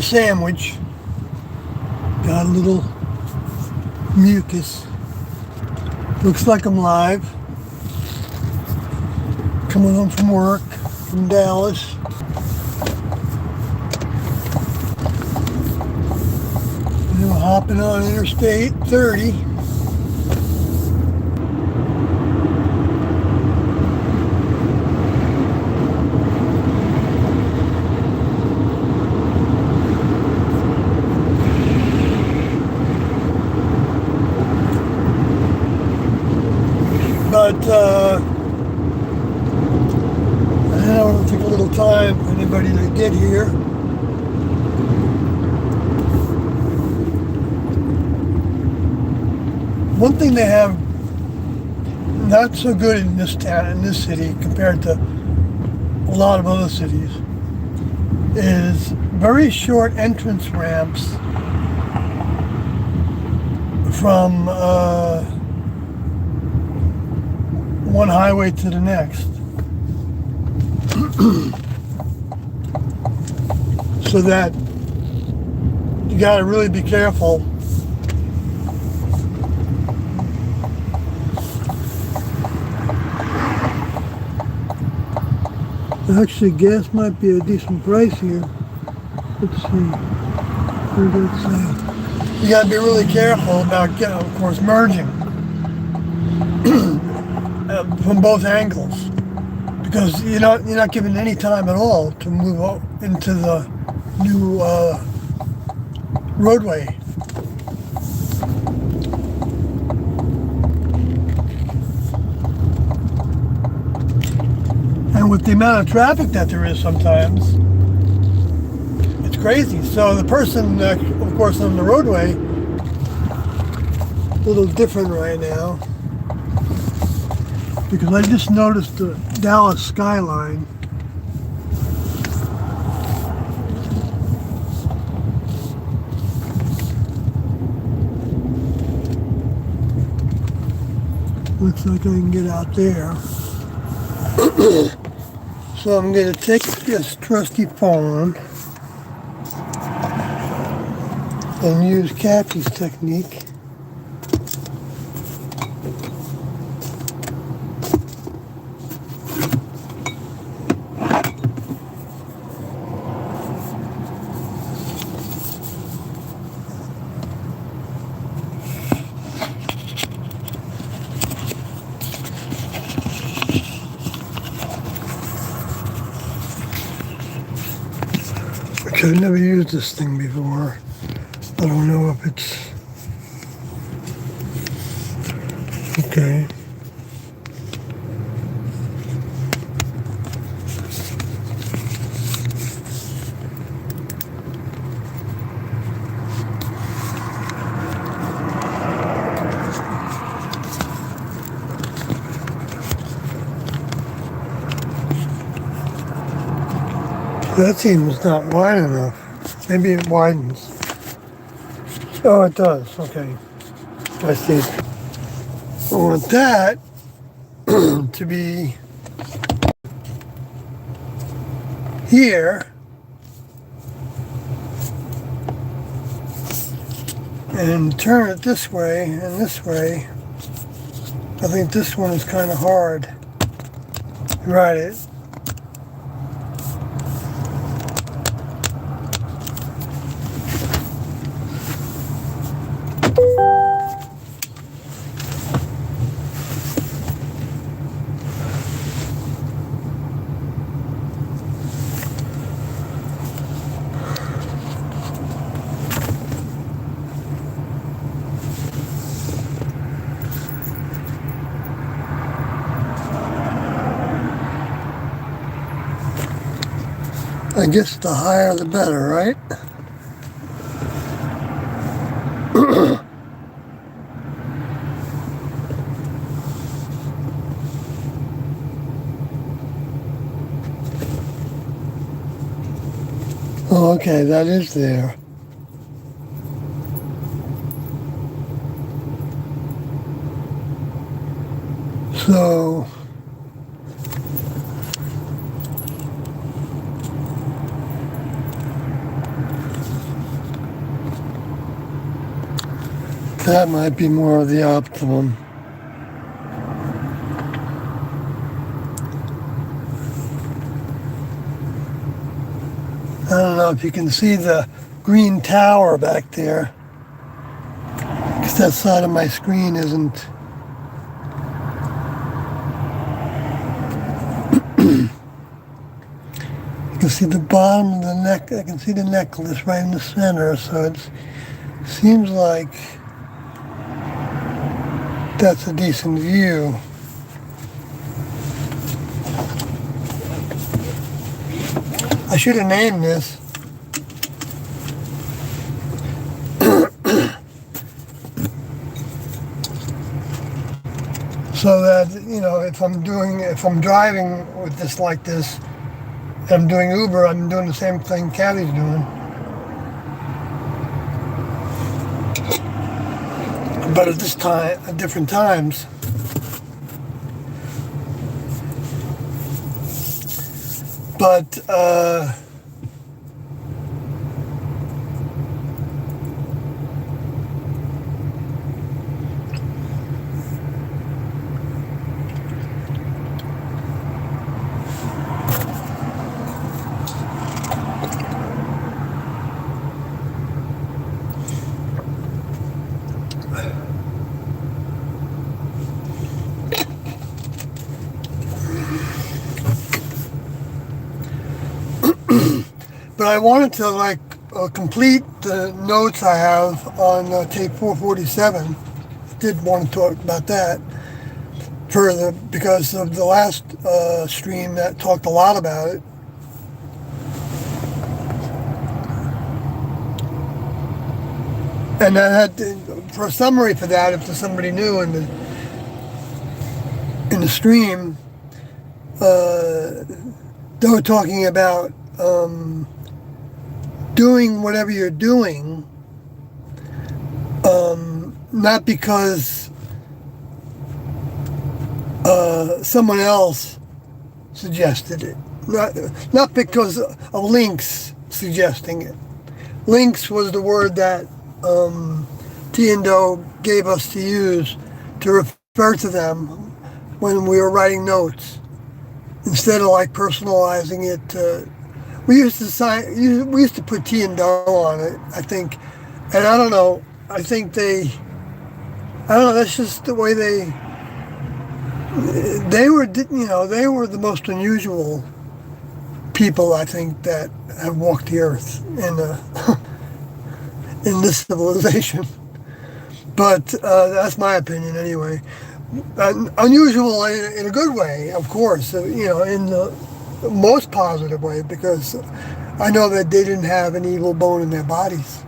Sandwich. Got a little mucus. Looks like I'm live. Coming home from work from Dallas. And we're hopping on Interstate 30. But I want to take a little time for anybody to get here. One thing they have not so good in this town, in this city, compared to a lot of other cities, is very short entrance ramps from one highway to the next. So that you gotta really be careful. Actually, gas might be a decent price here. Let's see. What did it say? You gotta be really careful about, of course, merging from both angles, because you're not given any time at all to move into the new roadway. And with the amount of traffic that there is sometimes, it's crazy. So the person, of course, on the roadway, a little different right now, because I just noticed the Dallas skyline. Looks like I can get out there. So I'm going to take this trusty phone and use Kathy's technique. I've never used this thing before. I don't know if it's okay. That seems not wide enough. Maybe it widens. Oh, it does. Okay. I see. I want that to be here. And turn it this way and this way. I think this one is kind of hard. Right. I guess the higher the better, right? Oh, okay, that is there. So That might be more of the optimum. I don't know if you can see the green tower back there, because that side of my screen isn't. You can see the bottom of the neck. I can see the necklace right in the center, so it seems like that's a decent view. I should have named this. So that, if I'm driving with this like this, and I'm doing Uber, I'm doing the same thing Kathy's doing. But at this time, at different times. But, but I wanted to complete the notes I have on tape 447. I did want to talk about that further because of the last stream that talked a lot about it. And I had for a summary for that, if there's somebody new in the stream, they were talking about doing whatever you're doing, not because someone else suggested it, not because of links suggesting it. Links was the word that Tiendo gave us to use to refer to them when we were writing notes, instead of personalizing it. We used to put Tiendo on it, I think, and I don't know. I think that's just the way they were. They were the most unusual people, I think, that have walked the earth in this civilization. But that's my opinion anyway. Unusual in a good way, of course, in the most positive way, because I know that they didn't have an evil bone in their bodies.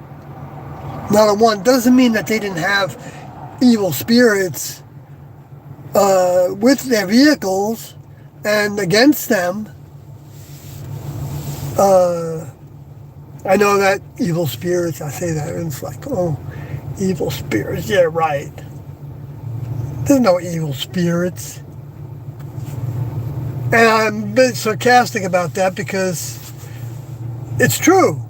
Not a one. Doesn't mean that they didn't have evil spirits with their vehicles and against them. I know that evil spirits, I say that, and it's like, oh, evil spirits, yeah, right. There's no evil spirits. And I'm a bit sarcastic about that because it's true.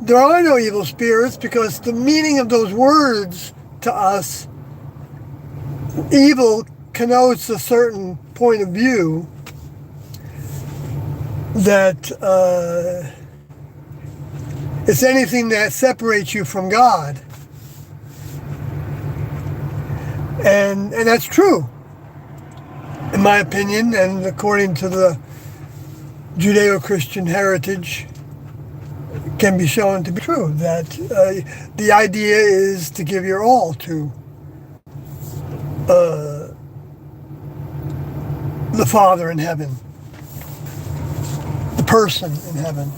There are no evil spirits because the meaning of those words to us, evil connotes a certain point of view that it's anything that separates you from God. And that's true, in my opinion, and according to the Judeo-Christian heritage, can be shown to be true, that the idea is to give your all to the Father in heaven, the person in heaven.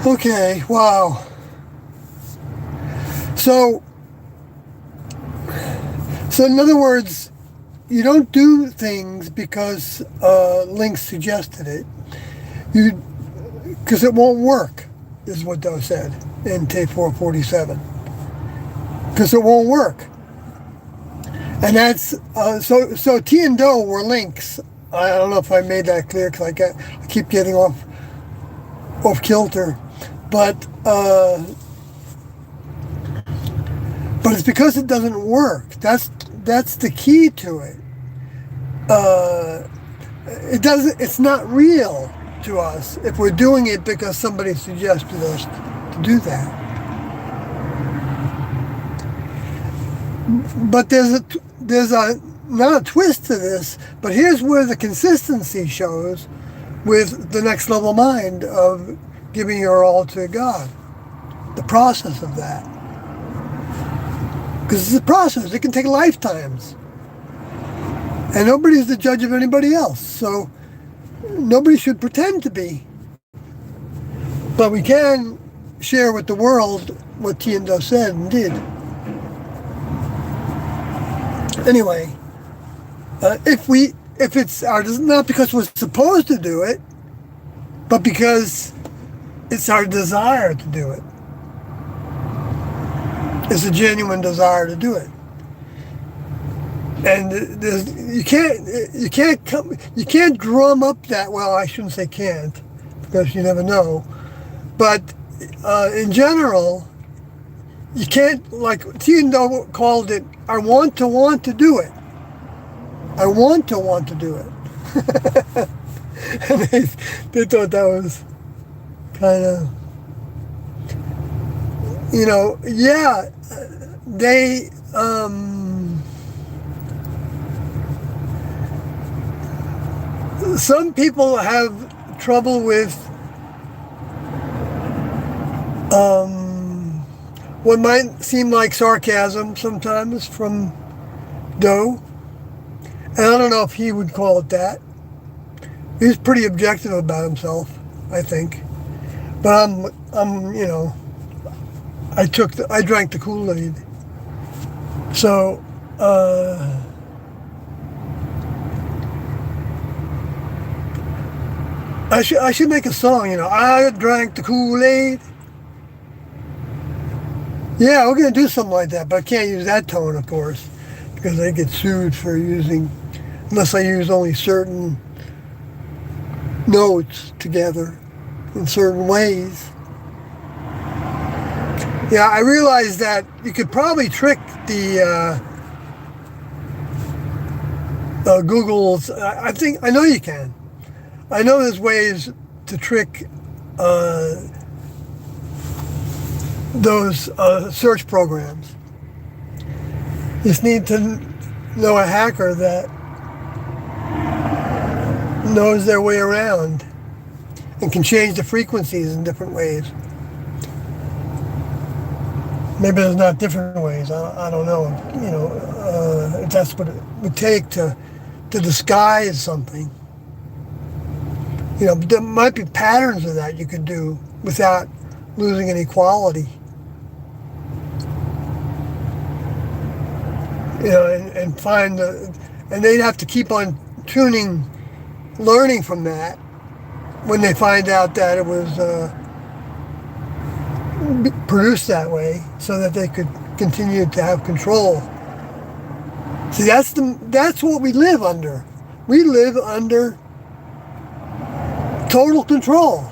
Okay, wow. So in other words, you don't do things because links suggested it. Because it won't work, is what Doe said in tape 447. Because it won't work. And that's so T and Do were links. I don't know if I made that clear because I keep getting off kilter, but it's because it doesn't work. That's the key to it. It doesn't. It's not real to us if we're doing it because somebody suggested us to do that. But there's a not a twist to this, but here's where the consistency shows with the next level mind of giving your all to God. The process of that. Because it's a process. It can take lifetimes. And nobody's the judge of anybody else. So nobody should pretend to be. But we can share with the world what T and Do said and did. Anyway, if it's not because we're supposed to do it, but because it's our desire to do it. It's a genuine desire to do it. And you can't drum up that. Well, I shouldn't say can't, because you never know. But in general, you can't, like T and Do called it, I want to do it. I want to do it. And they thought that was kind of, yeah, they, some people have trouble with what might seem like sarcasm sometimes from Do. And I don't know if he would call it that. He's pretty objective about himself, I think. But I drank the Kool-Aid. So, I should make a song, I drank the Kool-Aid. Yeah, we're going to do something like that, but I can't use that tone, of course, because I get sued for unless I use only certain notes together in certain ways. Yeah, I realized that you could probably trick the Google's. I know you can. I know there's ways to trick those search programs. You just need to know a hacker that knows their way around and can change the frequencies in different ways. Maybe there's not different ways. I don't know. If that's what it would take to disguise something. There might be patterns of that you could do without losing any quality. And find and they'd have to keep on learning from that when they find out that it was produced that way, so that they could continue to have control. See, that's what we live under. We live under total control,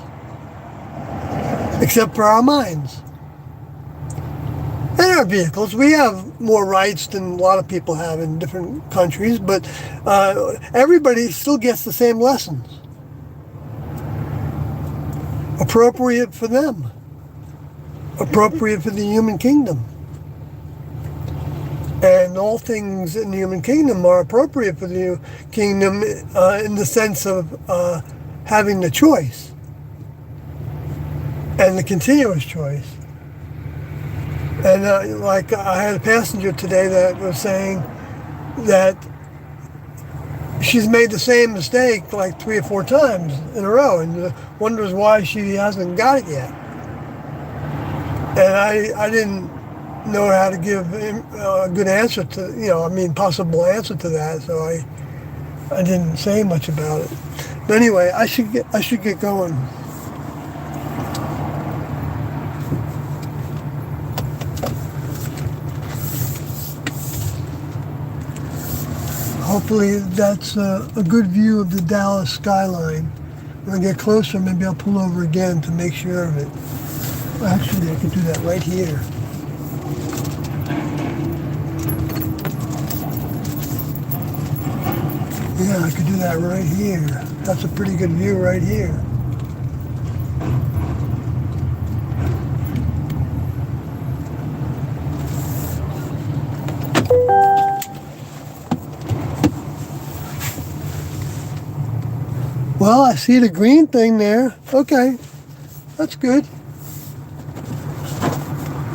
except for our minds and our vehicles. We have more rights than a lot of people have in different countries, but everybody still gets the same lessons, appropriate for them, appropriate for the human kingdom. And all things in the human kingdom are appropriate for the kingdom in the sense of having the choice and the continuous choice. And like I had a passenger today that was saying that she's made the same mistake like 3 or 4 times in a row and wonders why she hasn't got it yet. And I didn't know how to give a good answer to, possible answer to that, so I didn't say much about it. But anyway, I should get going. hopefully that's a good view of the Dallas skyline. When I get closer, maybe I'll pull over again to make sure of it. Well, actually, I can do that right here. Yeah, I could do that right here. That's a pretty good view right here. Well, I see the green thing there. Okay, that's good.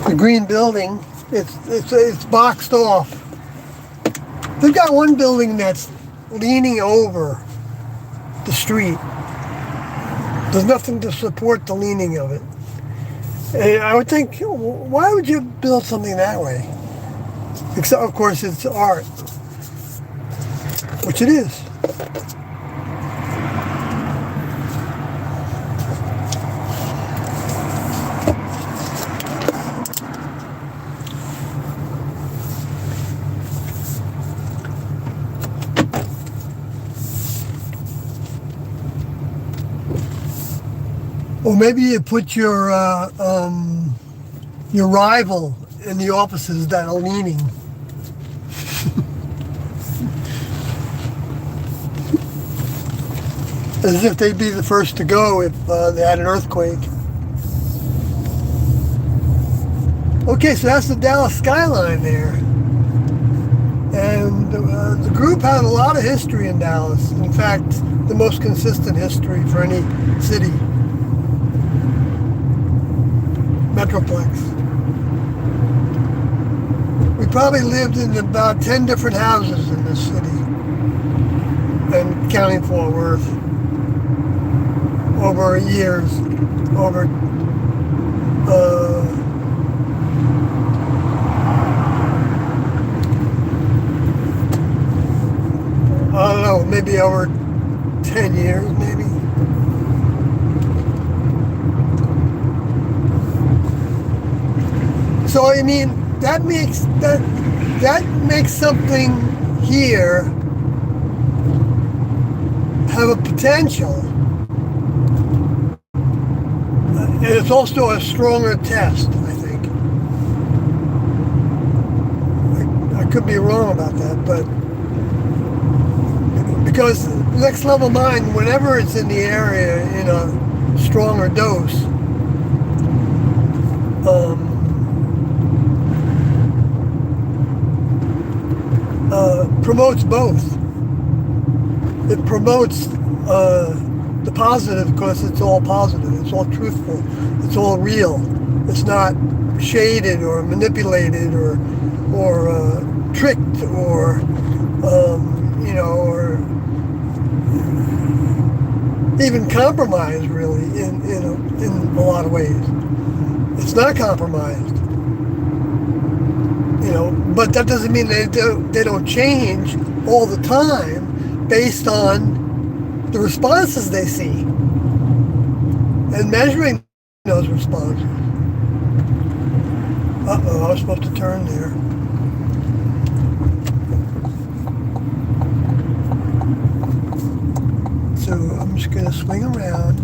The green building, it's boxed off. They've got one building that's leaning over the street. There's nothing to support the leaning of it. And I would think, why would you build something that way? Except, of course, it's art, which it is. Or maybe you put your rival in the offices that are leaning. As if they'd be the first to go if they had an earthquake. Okay, so that's the Dallas skyline there. And the group had a lot of history in Dallas. In fact, the most consistent history for any city. Metroplex. We probably lived in about 10 different houses in this city, and counting Fort Worth, over years, over I don't know, maybe over 10 years, maybe. So I mean, that makes something here have a potential, and it's also a stronger test. I think I could be wrong about that, but because Next Level Mind, whenever it's in the area in a stronger dose, promotes both. It promotes the positive because it's all positive, it's all truthful, it's all real. It's not shaded or manipulated or tricked or or even compromised, really, in a lot of ways. It's not compromised. But that doesn't mean they don't change all the time based on the responses they see and measuring those responses. Uh-oh, I was supposed to turn there. So I'm just going to swing around.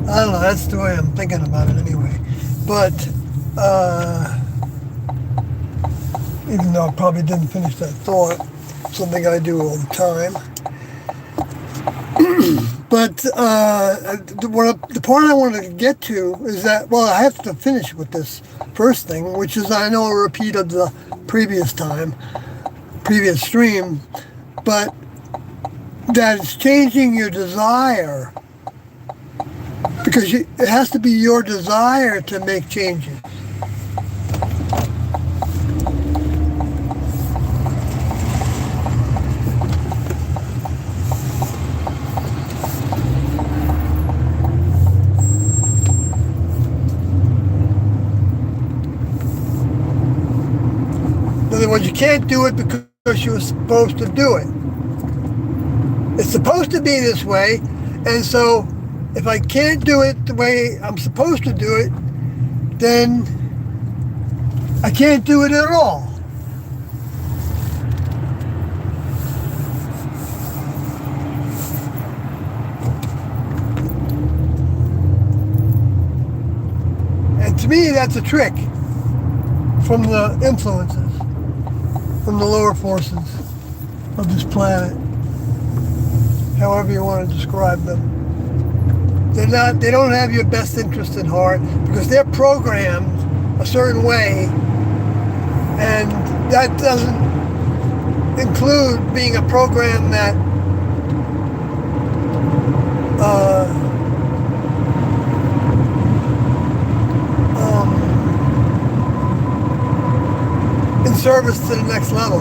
I don't know, that's the way I'm thinking about it anyway. But, even though I probably didn't finish that thought, something I do all the time. But the part I wanted to get to is that, well, I have to finish with this first thing, which is, I know, a repeat of the previous stream, but that it's changing your desire. Because it has to be your desire to make changes. In other words, you can't do it because you were supposed to do it. It's supposed to be this way, and so if I can't do it the way I'm supposed to do it, then I can't do it at all. And to me, that's a trick from the influences, from the lower forces of this planet, however you want to describe them. They don't have your best interest in heart because they're programmed a certain way, and that doesn't include being a program that in service to the next level.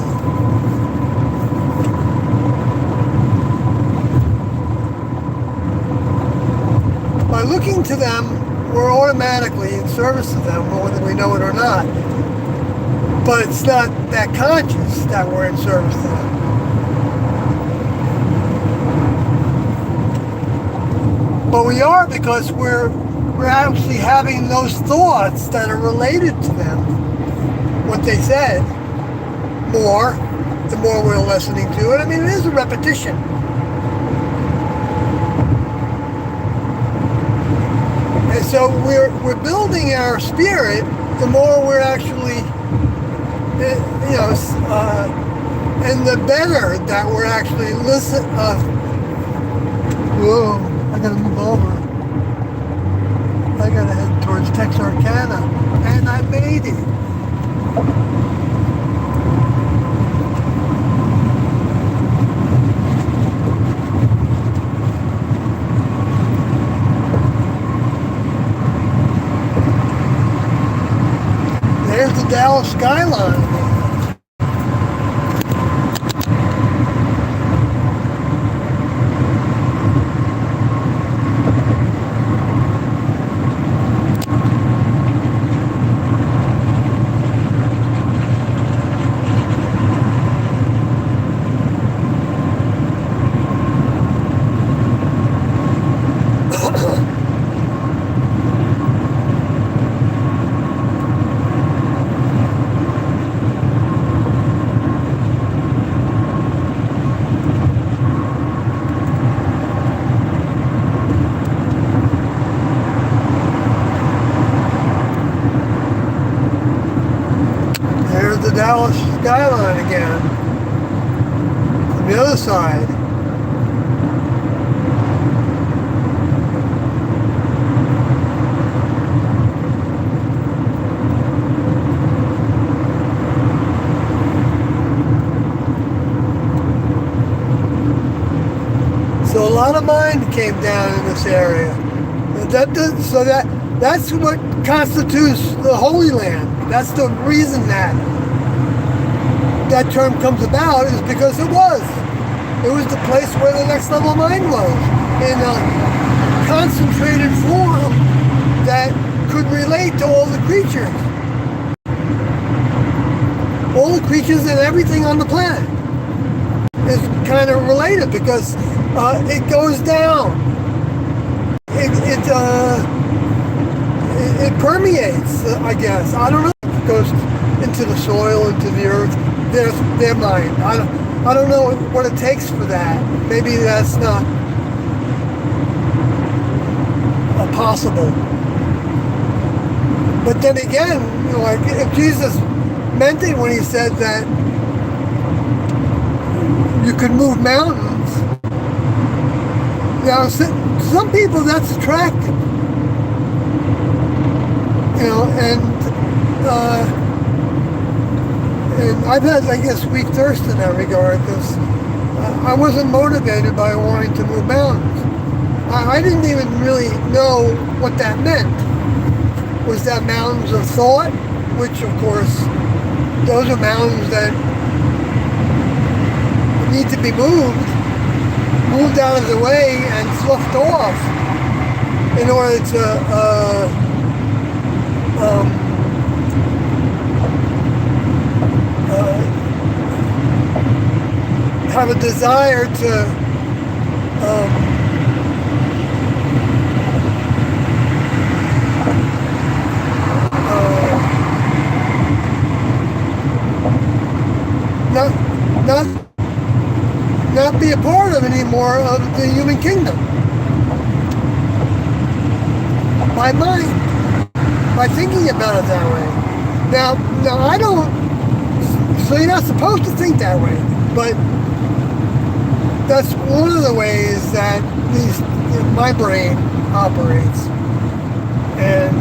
By looking to them, we're automatically in service to them, whether we know it or not. But it's not that conscious that we're in service to them. But we are, because we're actually having those thoughts that are related to them, what they said, the more we're listening to it. I mean, it is a repetition. And so we're building our spirit the more we're actually, and the better that we're actually listen. Whoa, I gotta move over. I gotta head towards Texarkana, and I made it. There's the Dallas skyline. The Dallas skyline again from the other side. So a lot of mine came down in this area. That's what constitutes the Holy Land. That's the reason that term comes about, is because it was the place where the next level mind was, in a concentrated form that could relate to all the creatures and everything on the planet is kind of related, because it goes down, it permeates, I guess. I don't know, it goes into the soil, into the earth. Their mind. I don't know what it takes for that. Maybe that's not possible. But then again, like, if Jesus meant it when he said that you could move mountains, now some people that's attractive, and I've had, I guess, weak thirst in that regard, because I wasn't motivated by wanting to move mountains. I didn't even really know what that meant. Was that mountains of thought? Which, of course, those are mountains that need to be moved out of the way and sloughed off in order to have a desire to uh, not not not be a part of anymore of the human kingdom. By mind, by thinking about it that way. Now I don't. So you're not supposed to think that way, but that's one of the ways that my brain operates, and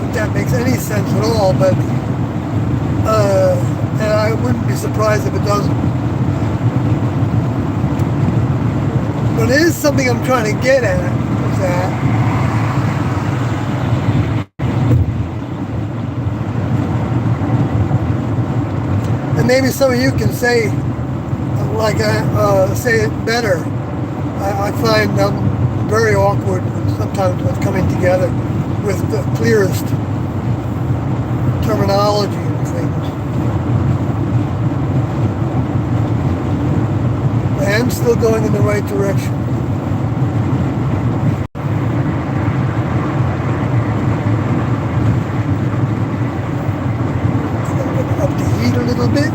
if that makes any sense at all. But and I wouldn't be surprised if it doesn't. But it is something I'm trying to get at. Is that and maybe some of you can say, like, say it better. I find I'm very awkward sometimes with coming together with the clearest terminology and things. I am still going in the right direction. I'm going to up the heat a little bit.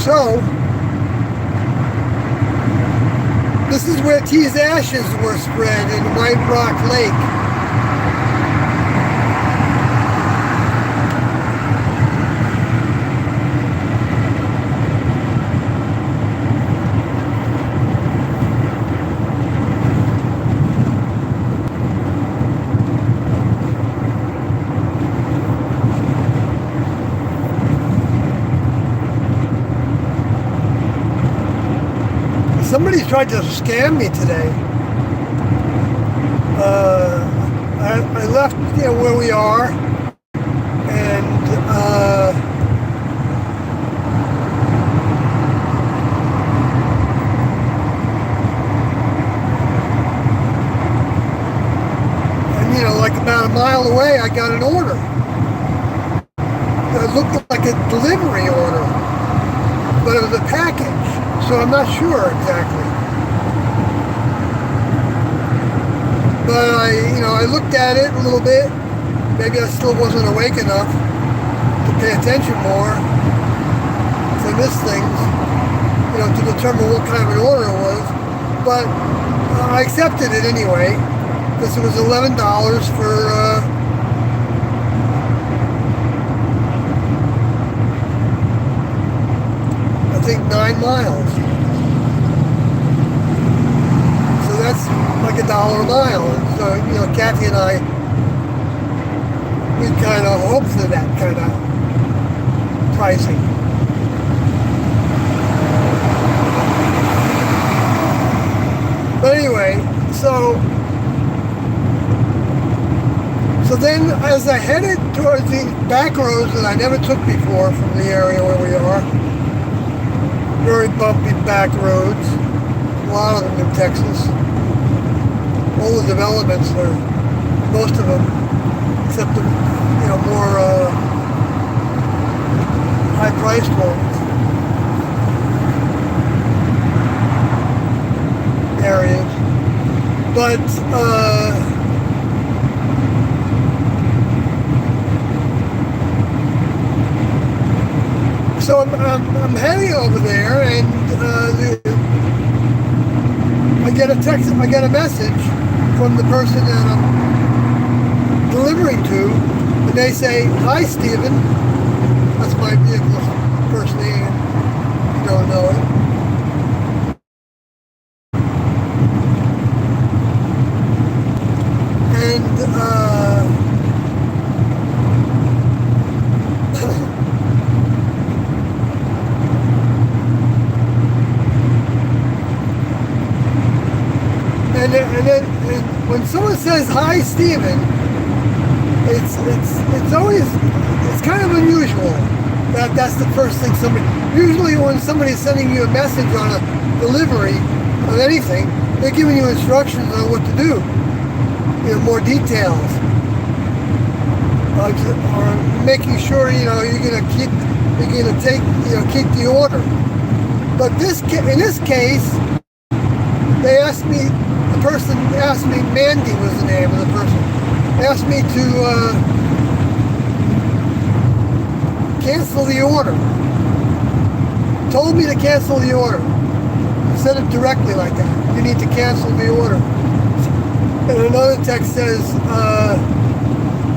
So, this is where T's ashes were spread in White Rock Lake. Somebody tried to scam me today. I left, where we are, and like about a mile away, I got an order. It looked like a delivery order, but it was a package. So I'm not sure exactly. But I looked at it a little bit. Maybe I still wasn't awake enough to pay attention more to miss things, to determine what kind of an order it was. But I accepted it anyway, because it was $11 for I think 9 miles. So that's like $1 a mile. And so, Kathy and I, we kind of hope for that kind of pricing. But anyway, so then as I headed towards the back roads that I never took before from the area where we are, very bumpy back roads, a lot of them in Texas. All the developments are, most of them, except the more high-priced ones, areas. But so I'm heading over there, and I get a text, I get a message from the person that I'm delivering to, and they say, "Hi, Stephen." That's my vehicle's first name. You don't know it. And and then when someone says, "Hi, Stephen," it's always, it's kind of unusual that that's the first thing somebody, usually when somebody's sending you a message on a delivery of anything, they're giving you instructions on what to do, more details, or making sure, you're going to keep the order. But in this case, the person asked me, Mandy was the name of the person, asked me to cancel the order. Told me to cancel the order. Said it directly like that. You need to cancel the order. And another text says,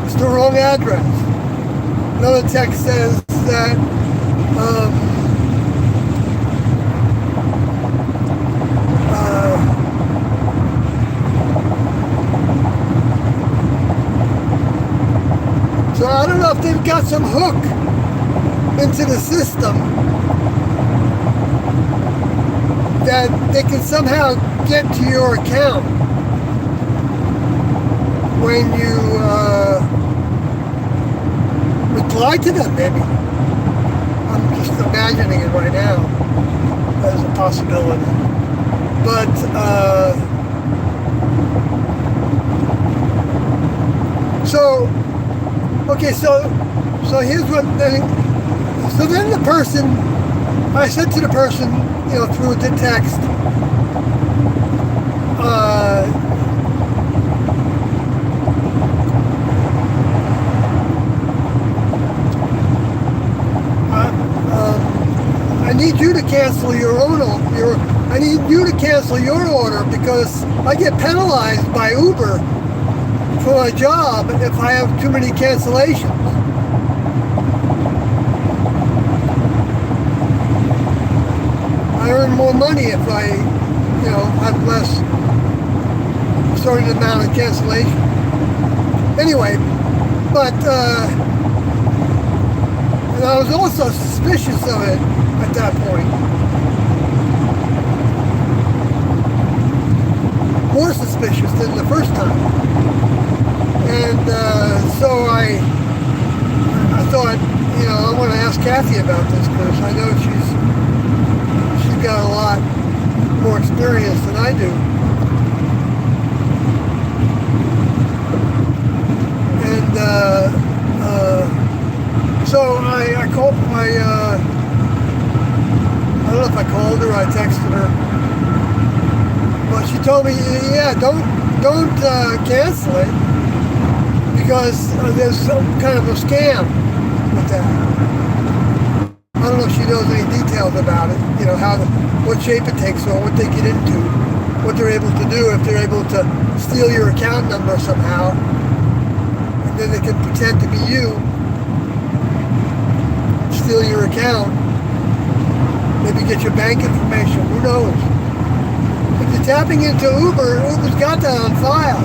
it's the wrong address. Another text says that so I don't know if they've got some hook into the system that they can somehow get to your account when you reply to them, maybe. I'm just imagining it right now as a possibility. But so here's what so then the person, I said to the person, through the text, I need you to cancel I need you to cancel your order because I get penalized by Uber for my job if I have too many cancellations. I earn more money if I, have less certain amount of cancellation. Anyway, but and I was also suspicious of it at that point. More suspicious than the first time. And so I thought, I want to ask Kathy about this because I know she's got a lot more experience than I do. And so I called I don't know if I called her or I texted her, but she told me, yeah, don't cancel it because there's some kind of a scam with that. I don't know if she knows any details about it, what shape it takes or what they get into, what they're able to do, if they're able to steal your account number somehow, and then they can pretend to be you, steal your account, maybe get your bank information, who knows. If you're tapping into Uber's got that on file.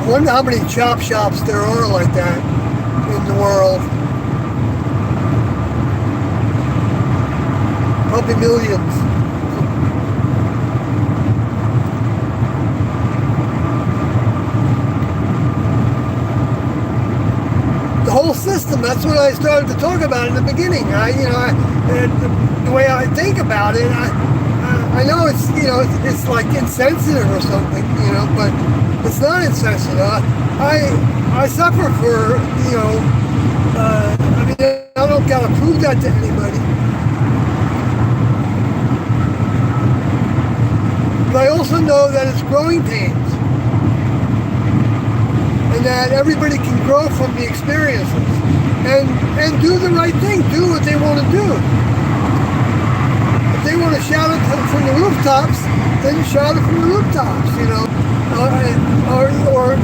I wonder how many chop shops there are like that in the world. Probably millions. The whole system, that's what I started to talk about in the beginning. The way I think about it, I know it's, it's like insensitive or something, but it's not insensitive. I suffer for, I don't gotta prove that to anybody. But I also know that it's growing pains. And that everybody can grow from the experiences. And do the right thing, do what they want to do. If they want to shout it from the rooftops, then shout it from the rooftops, or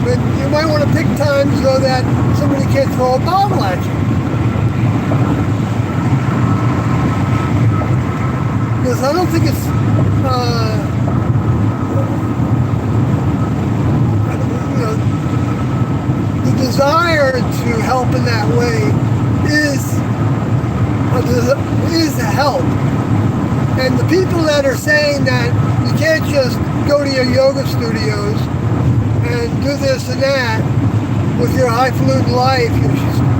but you might want to pick times so that somebody can't throw a bottle at you. Because I don't think it's the desire to help in that way is help. And the people that are saying that you can't just go to your yoga studios and do this and that with your highfalutin life,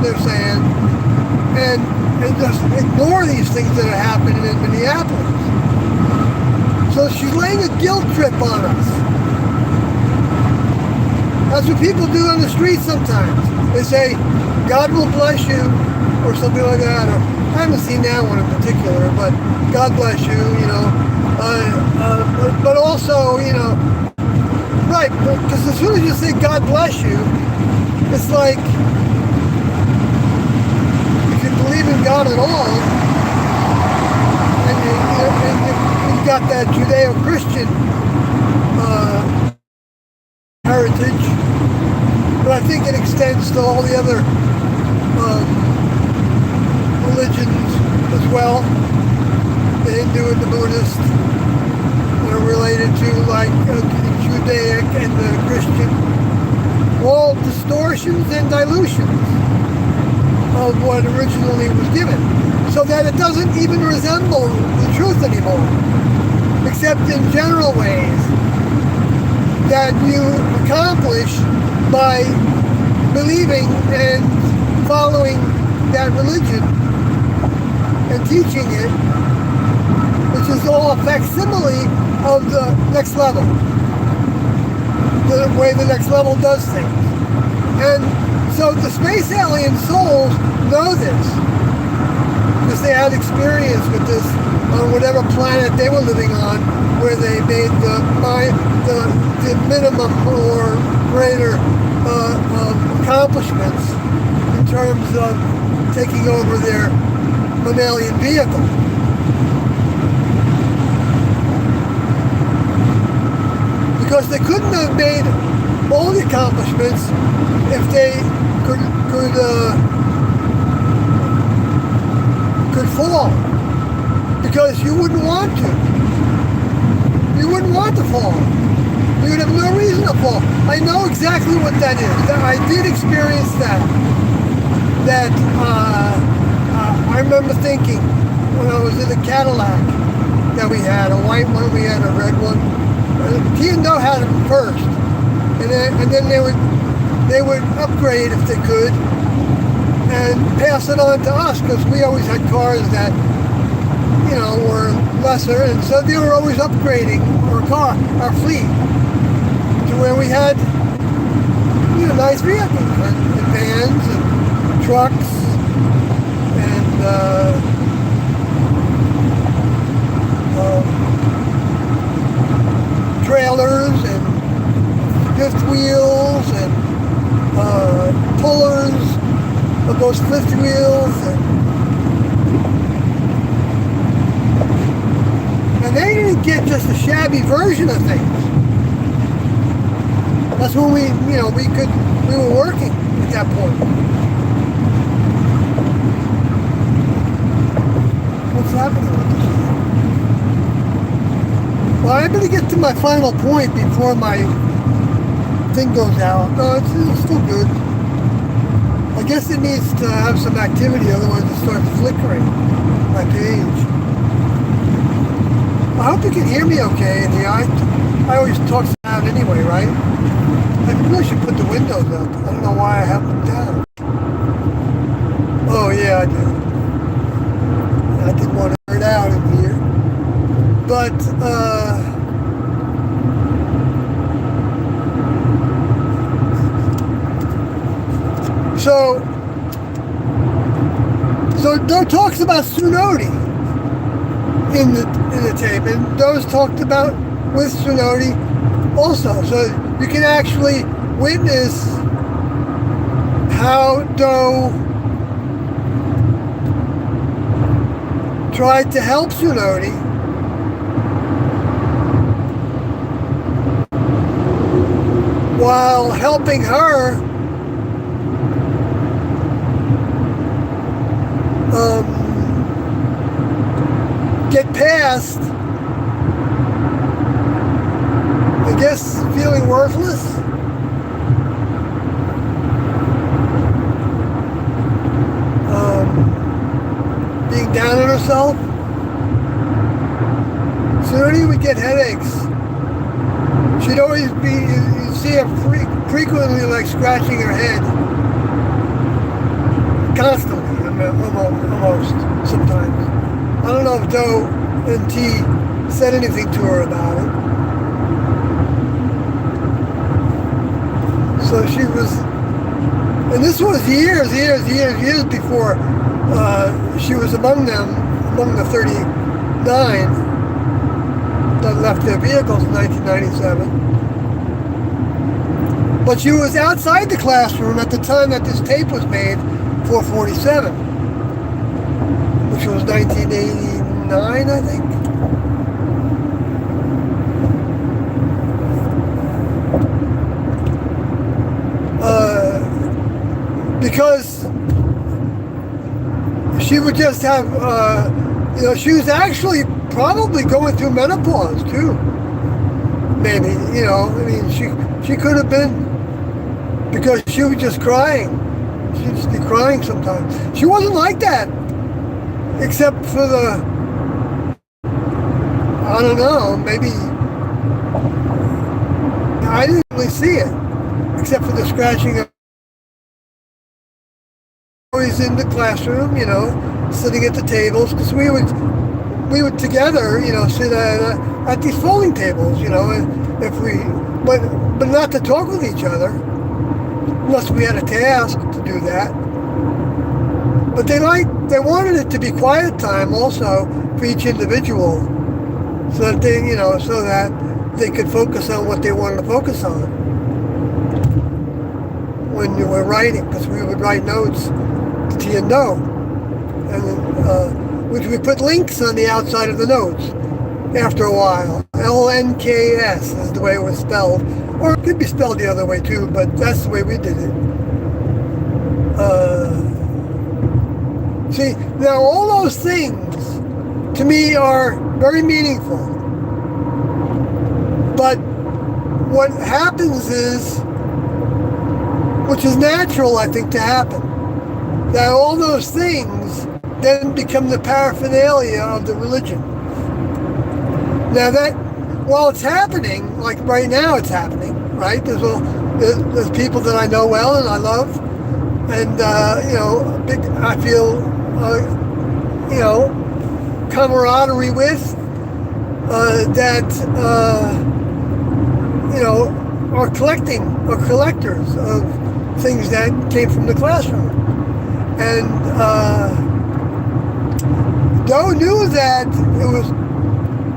they're saying, and just ignore these things that are happening in Minneapolis. So she's laying a guilt trip on us. That's what people do on the street sometimes. They say, God will bless you, or something like that. Or, I haven't seen that one in particular, but God bless you, you know. But also, you know, right, because as soon as you say God bless you, it's like, if you believe in God at all, and you've got that Judeo-Christian heritage, but I think it extends to all the other religions as well, the Hindu and the Buddhist, that are related to like the Judaic and the Christian, all distortions and dilutions of what originally was given, so that it doesn't even resemble the truth anymore, except in general ways that you accomplish by believing and following that religion and teaching it, which is all a facsimile of the next level, the way the next level does things. And so the space alien souls know this, because they had experience with this on whatever planet they were living on, where they made the minimum or greater accomplishments in terms of taking over their mammalian vehicle. Because they couldn't have made all the accomplishments if they could fall. Because you wouldn't want to. You wouldn't want to fall. You would have no reason to fall. I know exactly what that is. I did experience that. I remember thinking when I was in a Cadillac that we had, a white one, we had a red one. T&O had them first, and then they would upgrade if they could and pass it on to us, because we always had cars that, you know, were lesser, and so they were always upgrading our fleet to where we had, you know, nice vehicles and vans and trucks and trailers and fifth wheels and pullers of those fifth wheels, and they didn't get just a shabby version of things. That's when we were working at that point. What's happening with this? Well, I'm going to get to my final point before my thing goes out. No, it's still good. I guess it needs to have some activity, otherwise it starts flickering my page. I hope you can hear me okay. I always talk loud anyway, right? I really should put the windows up. I don't know why I have them down. Oh yeah, I did. I didn't want to hear it out in here. But, so Doe talks about Tsunodi in the tape, and Doe's talked about with Tsunodi also. So you can actually witness how Doe tried to help Tsunodi while helping her get past, I guess, feeling worthless. herself. So Ernie would get headaches. She'd always be, you'd see her frequently like scratching her head. Constantly, I mean, almost, sometimes. I don't know if Joe and T said anything to her about it. So she was, and this was years before she was among them, among the 39 that left their vehicles in 1997. But she was outside the classroom at the time that this tape was made, 447, which was 1989, I think. Because she would just have, she was actually probably going through menopause too. Maybe, she could have been, because she was just crying. She'd just be crying sometimes. She wasn't like that, except for the, I don't know, maybe, I didn't really see it, except for the scratching of, always in the classroom, sitting at the tables, because we would together, sit at these folding tables, if we, but not to talk with each other, unless we had a task to do that. But they wanted it to be quiet time also for each individual, so that they could focus on what they wanted to focus on when you were writing, because we would write notes to T and No, and which we put links on the outside of the notes after a while. LNKS is the way it was spelled, or it could be spelled the other way too, but that's the way we did it. See, now all those things to me are very meaningful, but what happens is, which is natural, I think, to happen, that all those things then become the paraphernalia of the religion. Now that, while it's happening, like right now it's happening, right? There's people that I know well and I love, and I feel, camaraderie with, that, are collectors of things that came from the classroom. And Doe knew that it was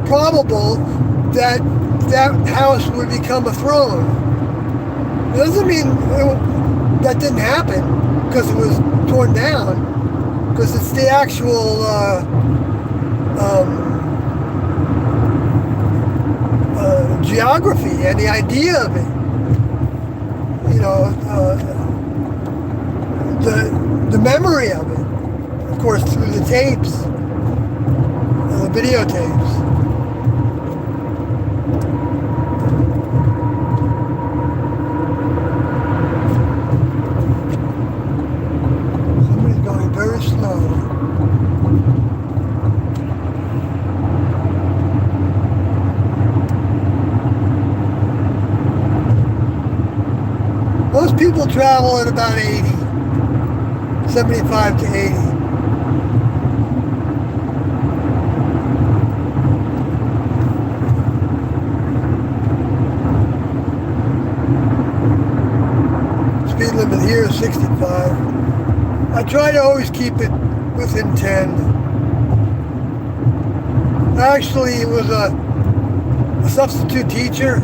probable that that house would become a throne. It doesn't mean that didn't happen because it was torn down, because it's the actual geography and the idea of it. The memory of it, of course, through the tapes, the videotapes. Somebody's going very slow. Most people travel at about 80. 75 to 80. Speed limit here is 65. I try to always keep it within 10. Actually, it was a substitute teacher,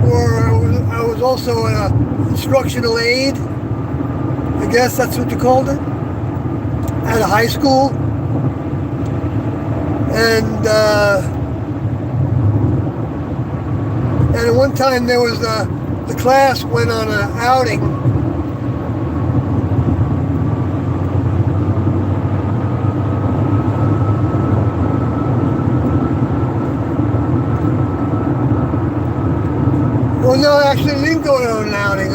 or I was also an instructional aide. I guess that's what you called it, at a high school. And at one time there was the class went on an outing. Well, no, actually it didn't go on an outing.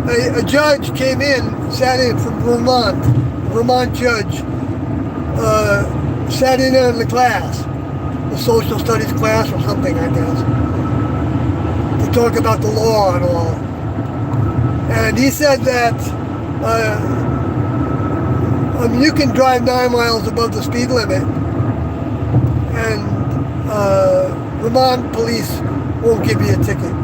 A judge came in, sat in from Vermont judge, sat in the class, the social studies class or something, I guess, to talk about the law and all. And he said that you can drive 9 miles above the speed limit, and Vermont police won't give you a ticket.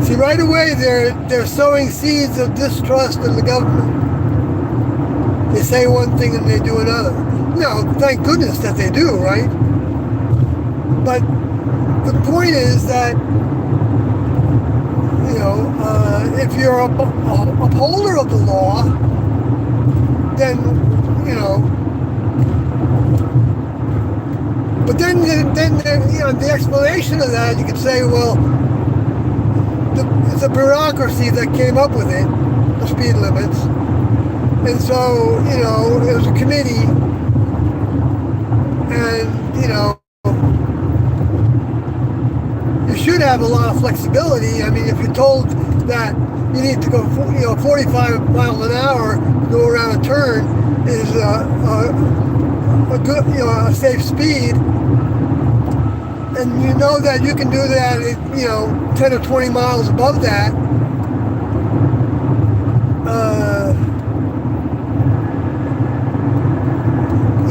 See, right away they're sowing seeds of distrust in the government. They say one thing and they do another. Thank goodness that they do, right? But the point is that, if you're a upholder of the law, then, but then the explanation of that, you could say, well, it's a bureaucracy that came up with it, the speed limits. And so, it was a committee, and, you should have a lot of flexibility. I mean, if you're told that you need to go, 45 miles an hour to go around a turn is a good, a safe speed, and you know that you can do that at, 10 or 20 miles above that,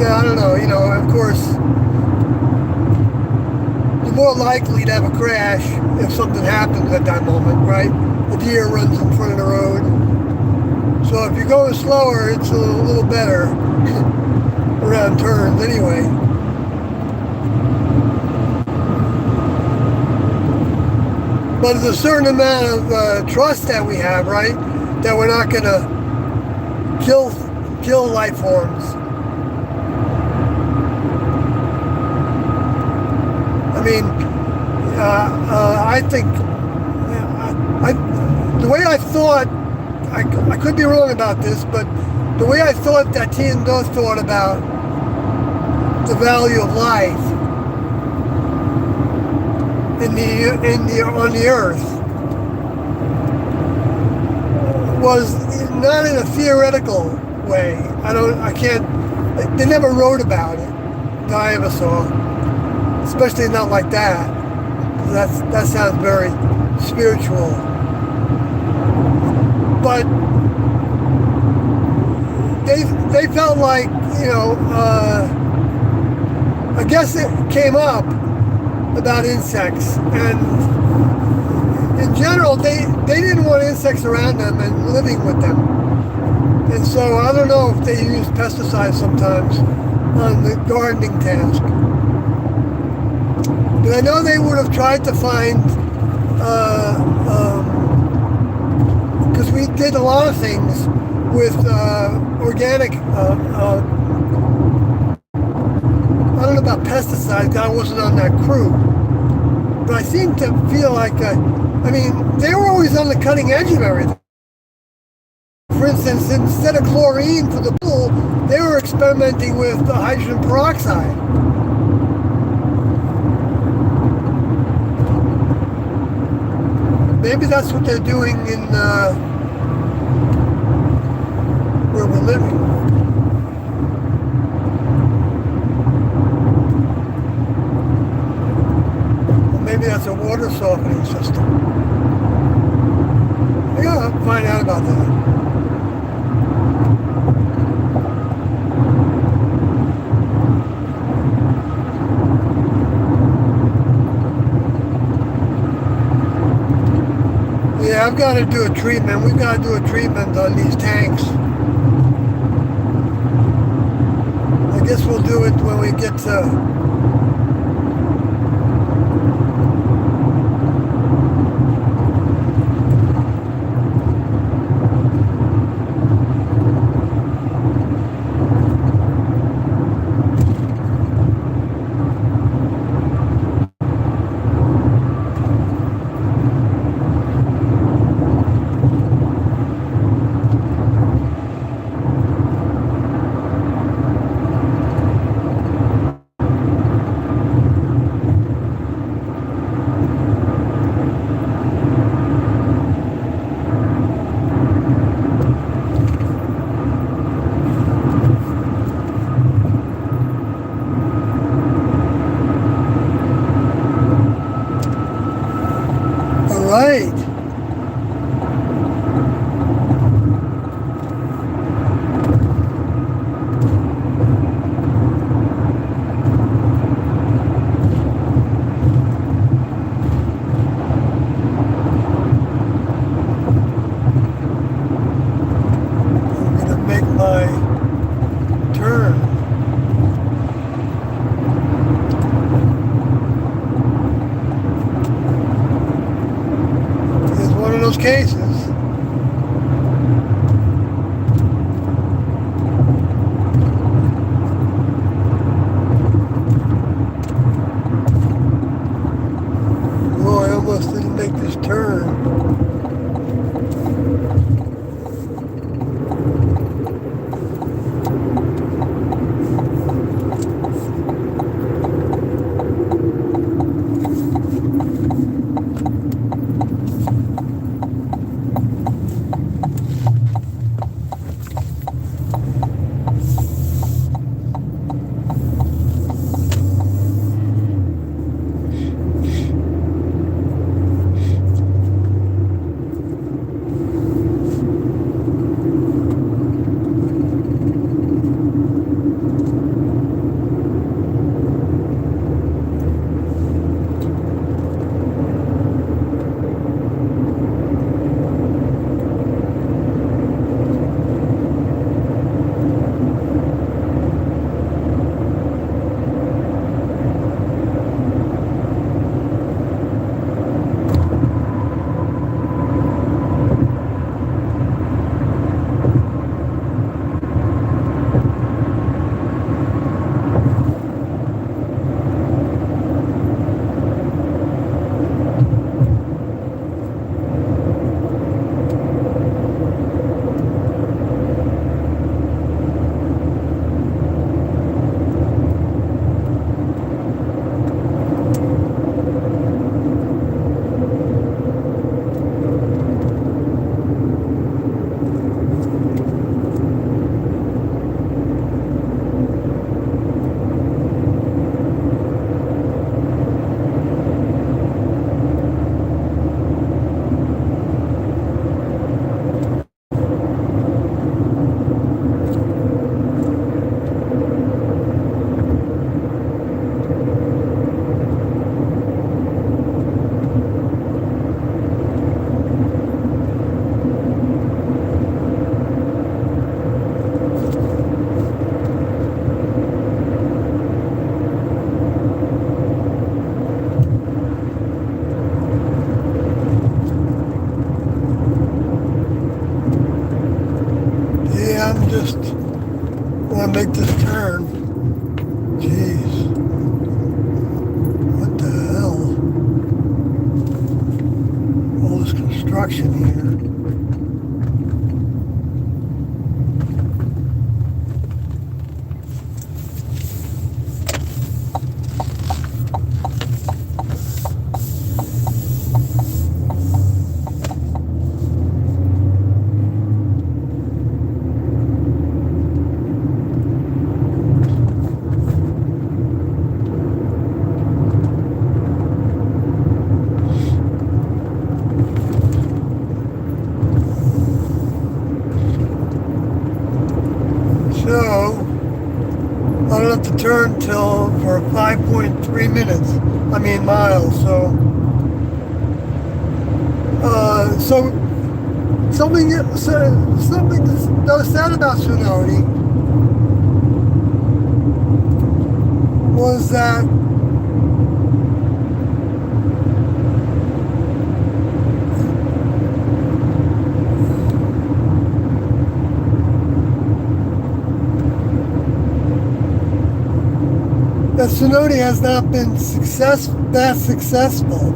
I don't know, of course, you're more likely to have a crash if something happens at that moment, right? The deer runs in front of the road. So if you're going slower, it's a little better around turns anyway. But there's a certain amount of trust that we have, right? That we're not going to kill life forms. I mean, I think the way I thought, I could be wrong about this, but the way I thought that Tian-Do thought about the value of life on the earth was not in a theoretical way. They never wrote about it that I ever saw. Especially not like that. That sounds very spiritual. But they felt like, I guess it came up about insects, and in general they didn't want insects around them and living with them. And so I don't know if they use pesticides sometimes on the gardening task. But I know they would have tried to find, because we did a lot of things with organic, I don't know about pesticides, I wasn't on that crew. But I seem to feel like, they were always on the cutting edge of everything. For instance, instead of chlorine for the pool, they were experimenting with hydrogen peroxide. Maybe that's what they're doing in where we're living. Or maybe that's a water softening system. I gotta find out about that. Yeah, I've got to do a treatment. We've got to do a treatment on these tanks. I guess we'll do it when we get to Right. I'm gonna make my turn. It's one of those cases. Oh, I almost didn't make this turn. Yeah, I'm just want to make this turn. Jeez. What the hell? All this construction here. So, I don't have to turn till for 5.3 minutes. I mean miles. So something that was said about Tsunami was that Tsunami has not been that successful.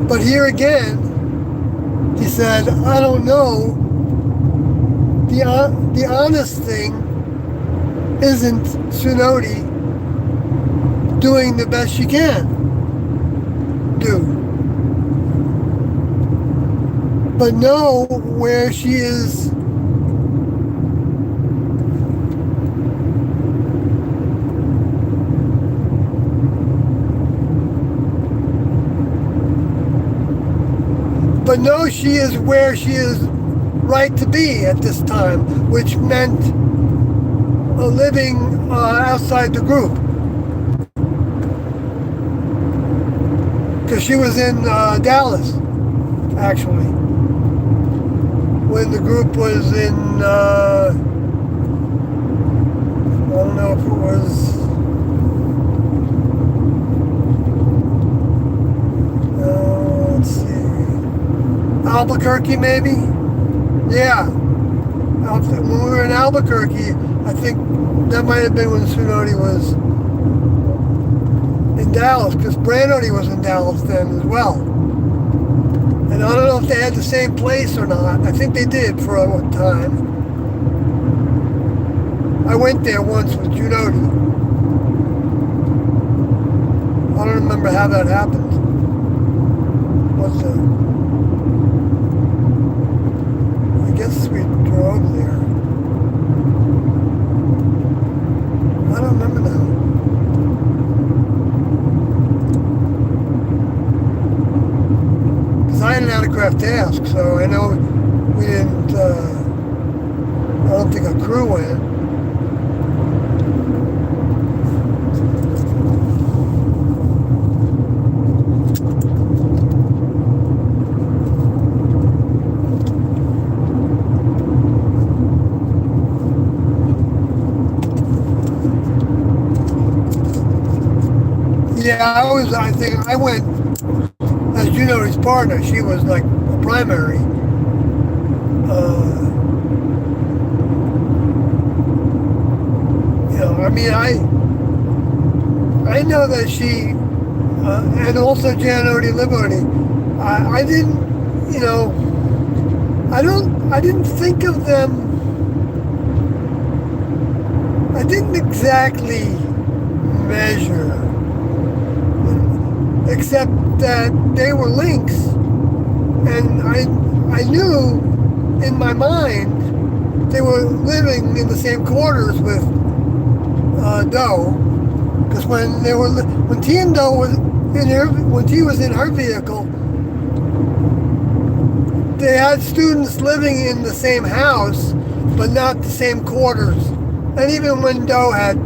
But here again, he said, I don't know. The honest thing isn't Tsunami doing the best she can do, but know where she is. but no, she is where she is right to be at this time, which meant living outside the group. Because she was in Dallas, actually, when the group was in, I don't know if it was, let's see, Albuquerque maybe? Yeah. When we were in Albuquerque, I think that might have been when Tsunodi was in Dallas, because Branody was in Dallas then as well. And I don't know if they had the same place or not. I think they did for a time. I went there once with Junodi. I don't remember how that happened. What's the... I guess we drove there. I don't remember now. Because I had an out-of-craft task, so I know we didn't, I don't think a crew went. Yeah, I think I went as Junodi's partner. She was like a primary. I mean, I know that she, and also Janody Liberty, I didn't, I didn't think of them, I didn't exactly measure, except that they were links, and I knew in my mind they were living in the same quarters with Doe, because when T and Doe was when T was in her vehicle, they had students living in the same house, but not the same quarters, and even when Doe had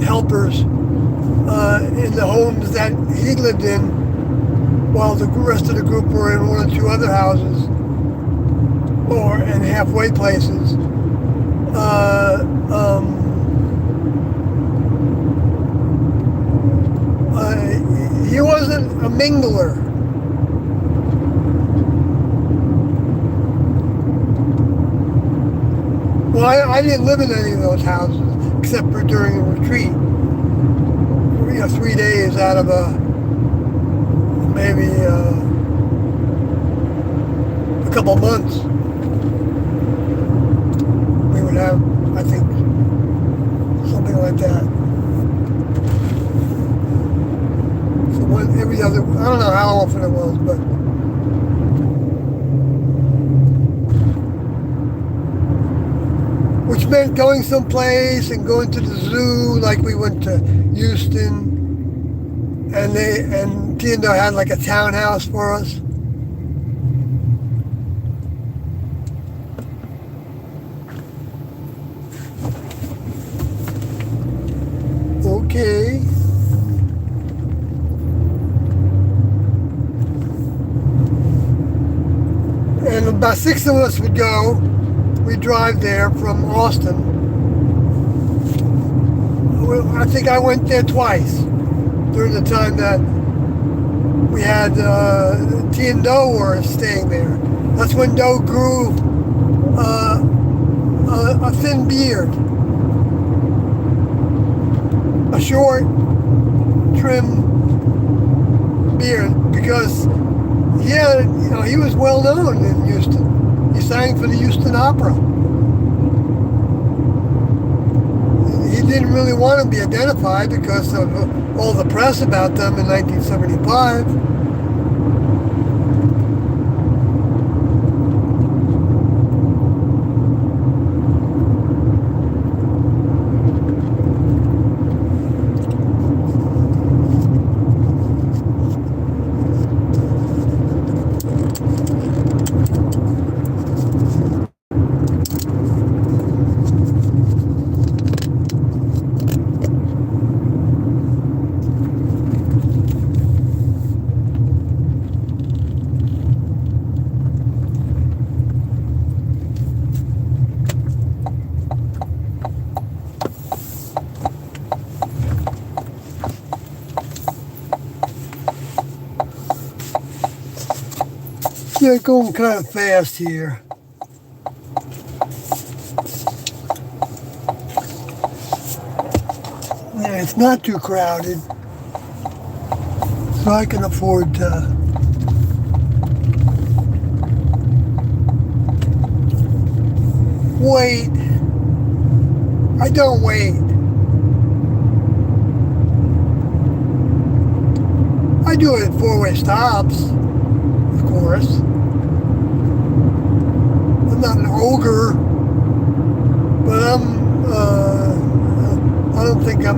helpers in the homes that he lived in, while the rest of the group were in one or two other houses or in halfway places. He wasn't a mingler. Well, I didn't live in any of those houses except for during a retreat. 3 days out of maybe a couple months. We would have, I think, something like that. So every other, I don't know how often it was, but which meant going someplace and going to the zoo, like we went to Houston, and T&O had like a townhouse for us. Okay. And about 6 of us would go. We'd drive there from Austin. I think I went there twice during the time that we had T and Doe were staying there. That's when Doe grew a thin beard, a short, trim beard, because he was well known in Houston. He sang for the Houston Opera. He didn't really want to be identified because of all the press about them in 1975. They're going kind of fast here. Yeah, it's not too crowded, so I can afford to wait. I don't wait. I do it at four-way stops, of course. I'm not an ogre, but I don't think I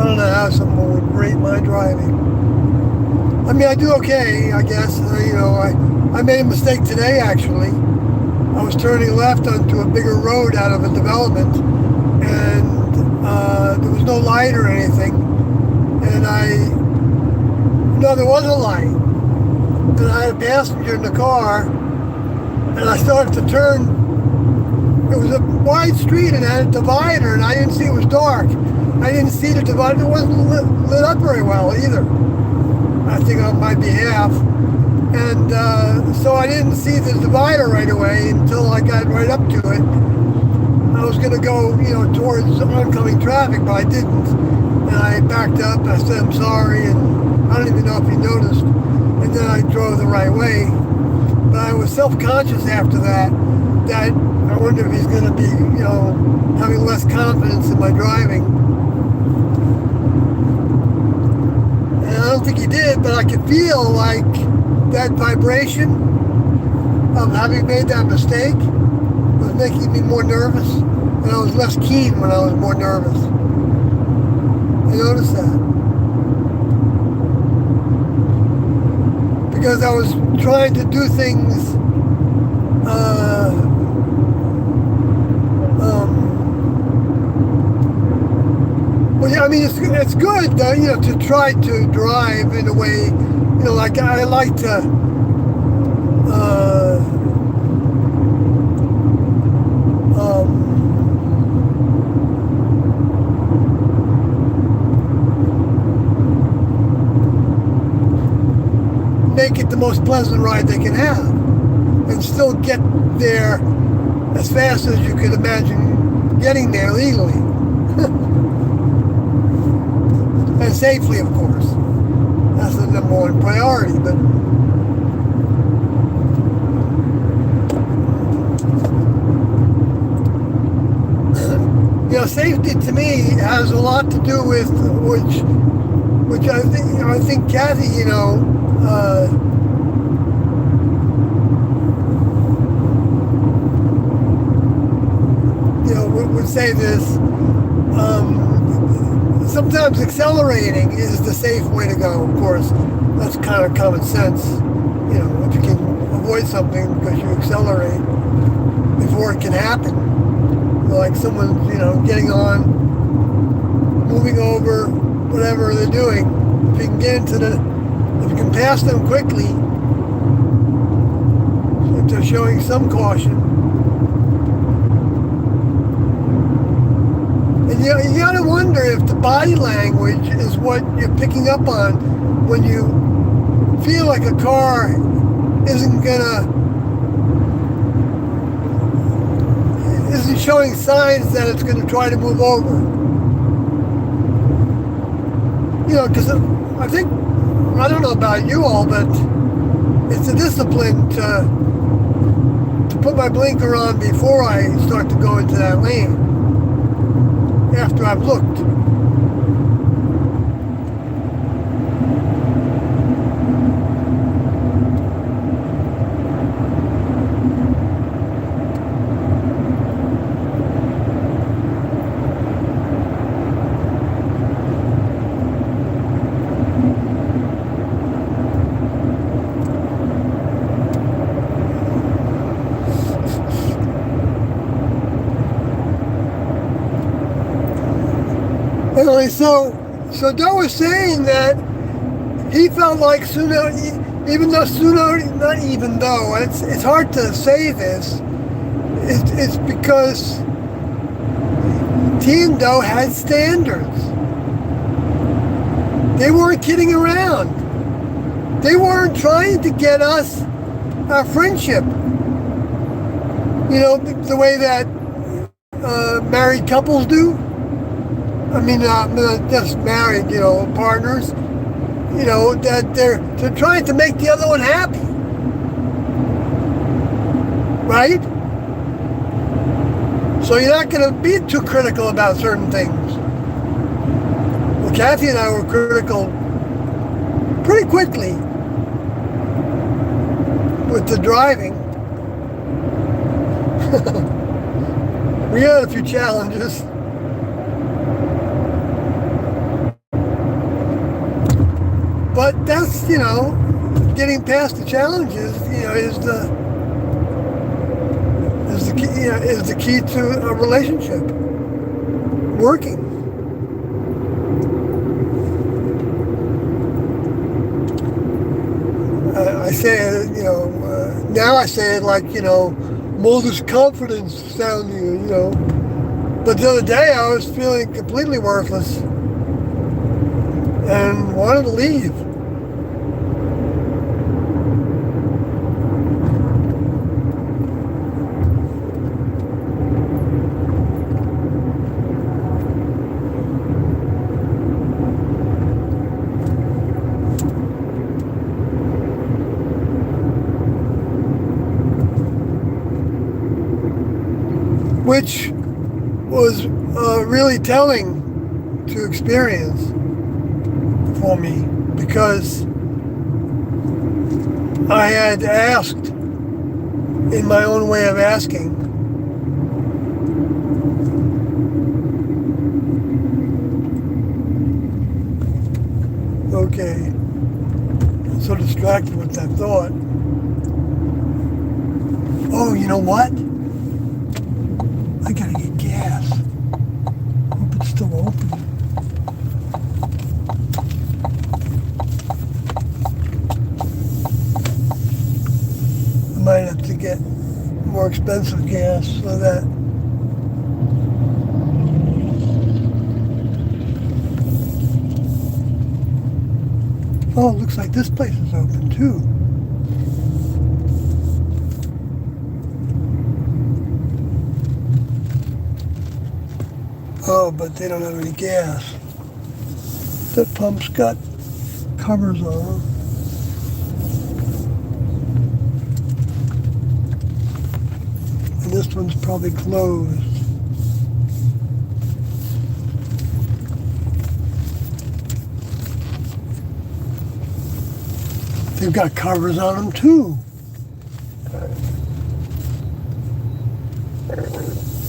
don't know how someone would rate my driving. I mean, I do okay, I guess. I made a mistake today, actually. I was turning left onto a bigger road out of a development, and there was no light or anything. And no, there was a light. And I had a passenger in the car, and I started to turn. It was a wide street and it had a divider, and I didn't see it was dark. I didn't see the divider. It wasn't lit up very well either, I think on my behalf. And so I didn't see the divider right away until I got right up to it. I was going to go, towards oncoming traffic, but I didn't. And I backed up. I said, I'm sorry, and I don't even know if he noticed. And then I drove the right way. But I was self-conscious after that I wonder if he's going to be, having less confidence in my driving. And I don't think he did, but I could feel like that vibration of having made that mistake was making me more nervous, and I was less keen when I was more nervous. I noticed that. Because I was trying to do things well, yeah, I mean, it's good, to try to drive in a way, like I like to, make it the most pleasant ride they can have, and still get there as fast as you could imagine getting there legally. And safely, of course. That's the number one priority, but safety to me has a lot to do with which I think Kathy, would say this. Sometimes accelerating is the safe way to go, of course. That's kind of common sense. If you can avoid something because you accelerate before it can happen. Like someone's, getting on, moving over, whatever they're doing. If you can if you can pass them quickly, if they're showing some caution. And you gotta wonder if the body language is what you're picking up on when you feel like a car isn't showing signs that it's going to try to move over. Because I think, I don't know about you all, but it's a discipline to put my blinker on before I start to go into that lane, after I've looked. Anyway, so Doe was saying that he felt like it's hard to say this, it's because Team Doe had standards. They weren't kidding around. They weren't trying to get us our friendship. You know, the way that married couples do. I mean, not just married, you know, partners. You know, that they're trying to make the other one happy. Right? So you're not going to be too critical about certain things. Well, Kathy and I were critical pretty quickly with the driving. We had a few challenges. But that's, you know, getting past the challenges, you know, is the key to a relationship working. I say it, you know, now I say it like, you know, Mulder's confidence sounding, you know. But the other day I was feeling completely worthless and wanted to leave. Which was really telling to experience for me, because I had asked in my own way of asking. Okay, I'm so distracted with that thought. Oh, you know what? I gotta get gas. Hope it's still open. I might have to get more expensive gas so that oh, it looks like this place is open too. Oh, but they don't have any gas. That pump's got covers on them. And this one's probably closed. They've got covers on them too.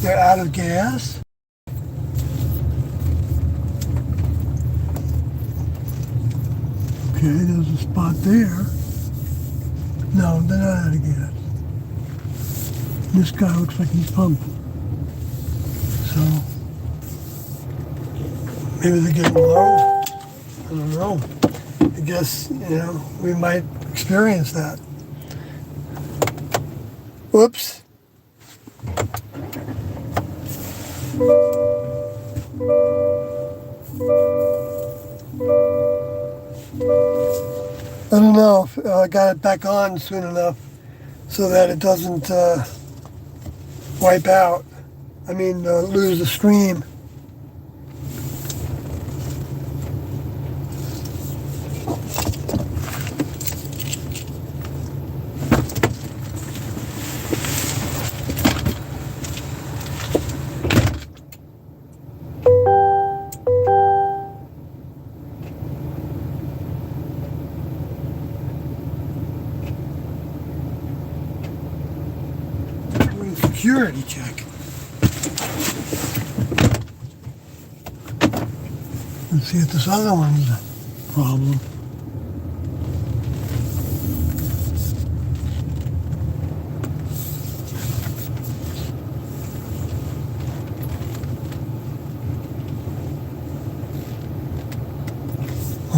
They're out of gas. Okay, there's a spot there. No, they're not out of gas. This guy looks like he's pumping. So, maybe they're getting low. I don't know. I guess, you know, we might experience that. Whoops. I don't know if I got it back on soon enough so that it doesn't wipe out. I mean, lose the stream. Security check. Let's see if this other one's a problem.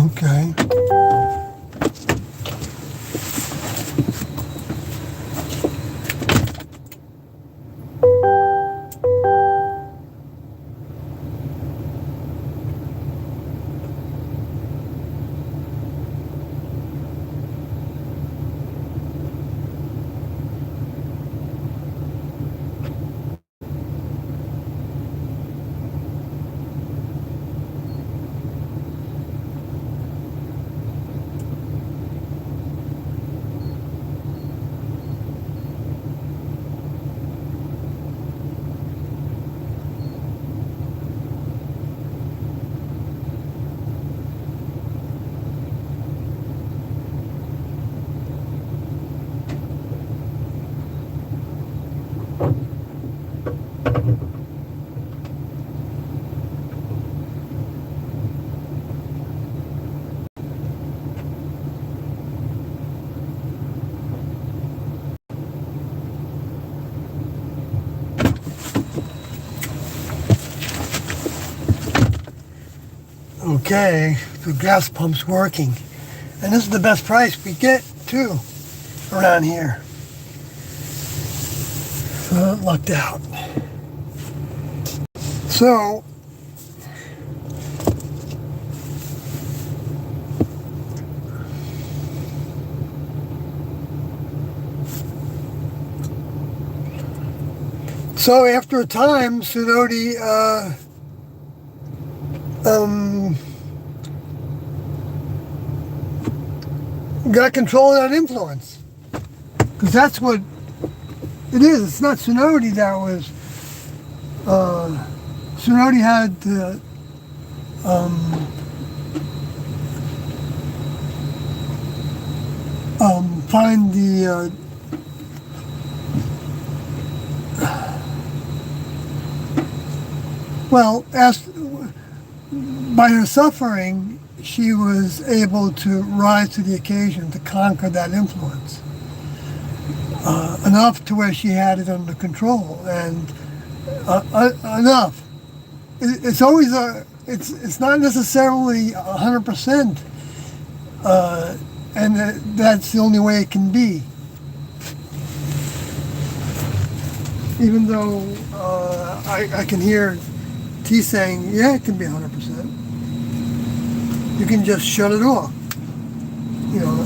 Okay. Okay, the gas pump's working. And this is the best price we get, too, around here. So it lucked out. So, after a time, Sunoti got control of that influence. Because that's what it is. It's not Sunoti that was... Sunoti had to find the... by her suffering, she was able to rise to the occasion to conquer that influence enough to where she had it under control, and enough. It's always it's not necessarily 100%, and that's the only way it can be. Even though I can hear T saying, yeah, it can be 100%. You can just shut it off. You know,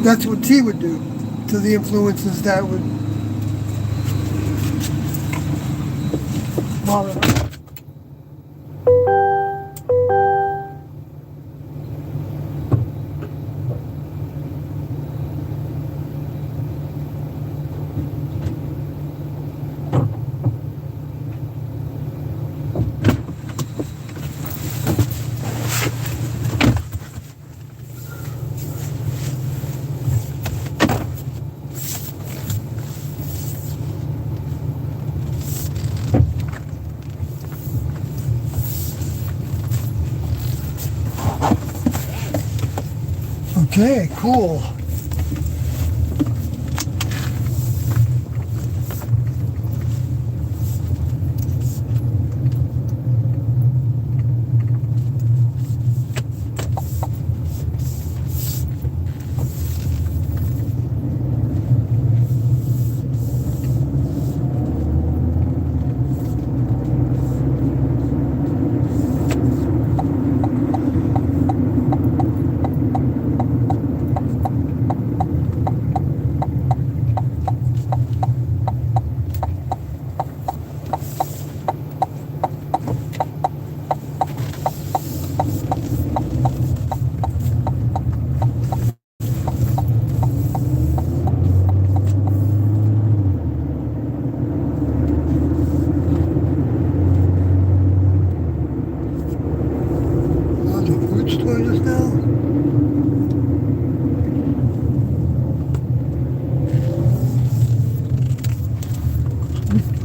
that's what T would do to the influences that would bother her. Okay, cool.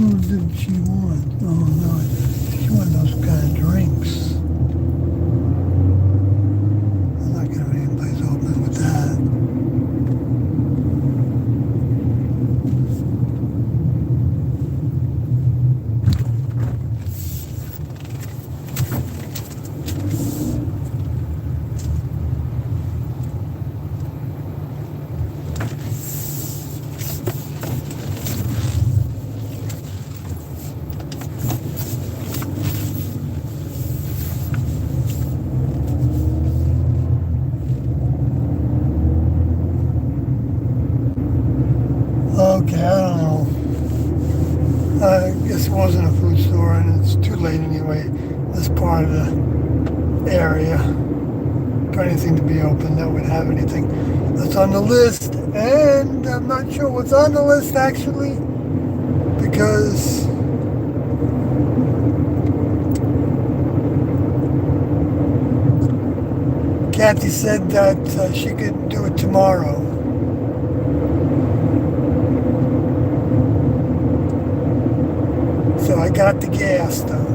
What did she want? Oh no, she wanted those kind of drinks. I'm not gonna have any place open with that. Okay, I don't know. I guess it wasn't a food store, and it's too late anyway. This part of the area for anything to be open that would have anything that's on the list. And I'm not sure what's on the list actually, because Kathy said that she could do it tomorrow. So I got the gas though.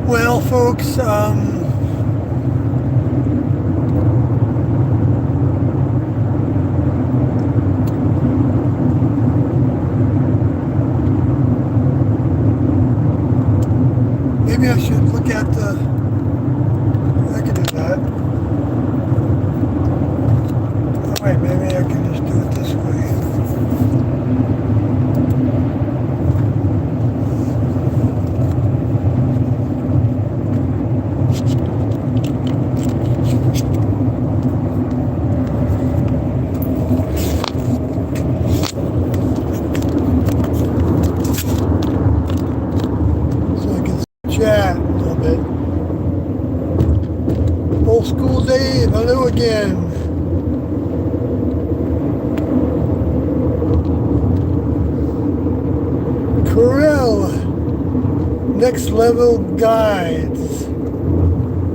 Well, folks, maybe I should look at the. I can do that. Oh, wait, maybe I can just do it this way. So I can chat a little bit. Old school Dave, hello again. Corel, next level guides.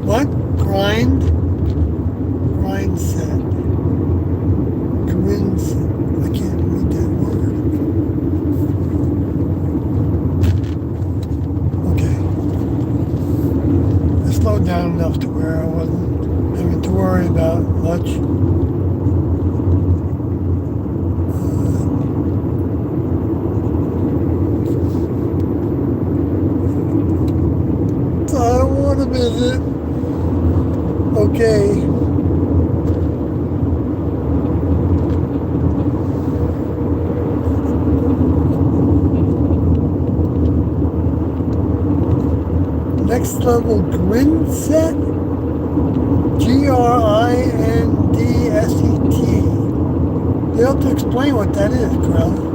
What? Grind? Grind set. Grind set. I can't read that word. Okay. I slowed down enough to where I wasn't having to worry about much. I want to visit. Okay. Next level Grind set? Grindset. You have to explain what that is, Krell.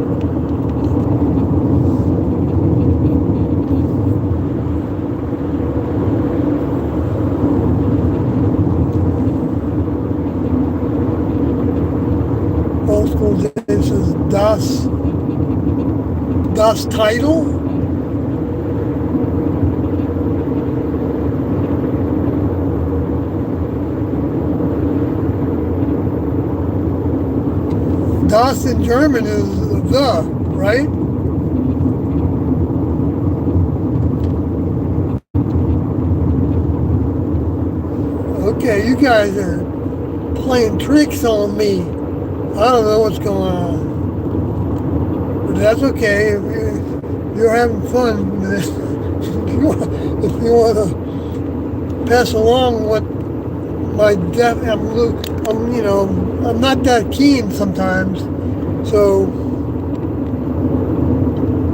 Old school Dave says Das title? Das in German is the, right? Okay, you guys are playing tricks on me. I don't know what's going on. But that's okay. If you're having fun, if you want to pass along what my deaf, I'm not that keen sometimes. So,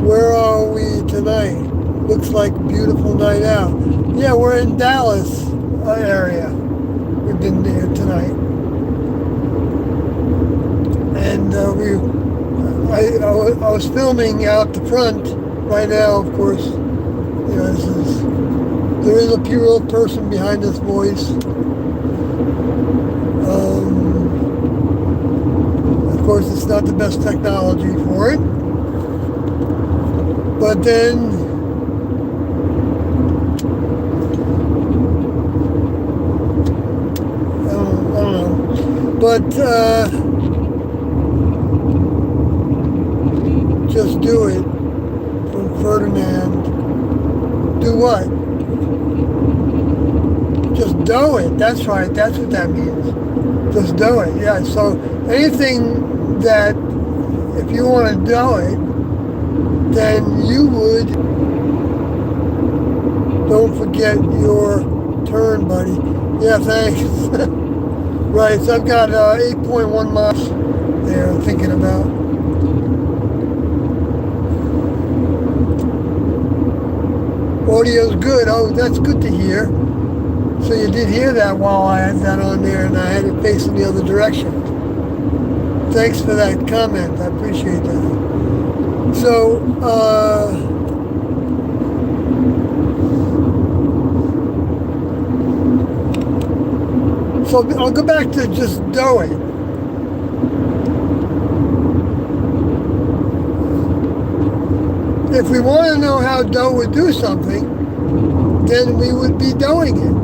where are we tonight? Looks like a beautiful night out. Yeah, we're in Dallas area. We've been there tonight. And I was filming out the front right now, of course. You know, there is a pure person behind this voice. Of course, it's not the best technology for it. But then, I don't know. But, just do it. From Ferdinand. Do what? Just do it. That's right. That's what that means. Just do it. Yeah. So anything that, if you want to do it, then you would. Don't forget your turn, buddy. Yeah, thanks. Right. So I've got 8.1 miles there thinking about. Audio's good. Oh, that's good to hear. So you did hear that while I had that on there and I had it facing the other direction. Thanks for that comment. I appreciate that. So, I'll go back to just doing. If we want to know how dough would do something, then we would be doing it.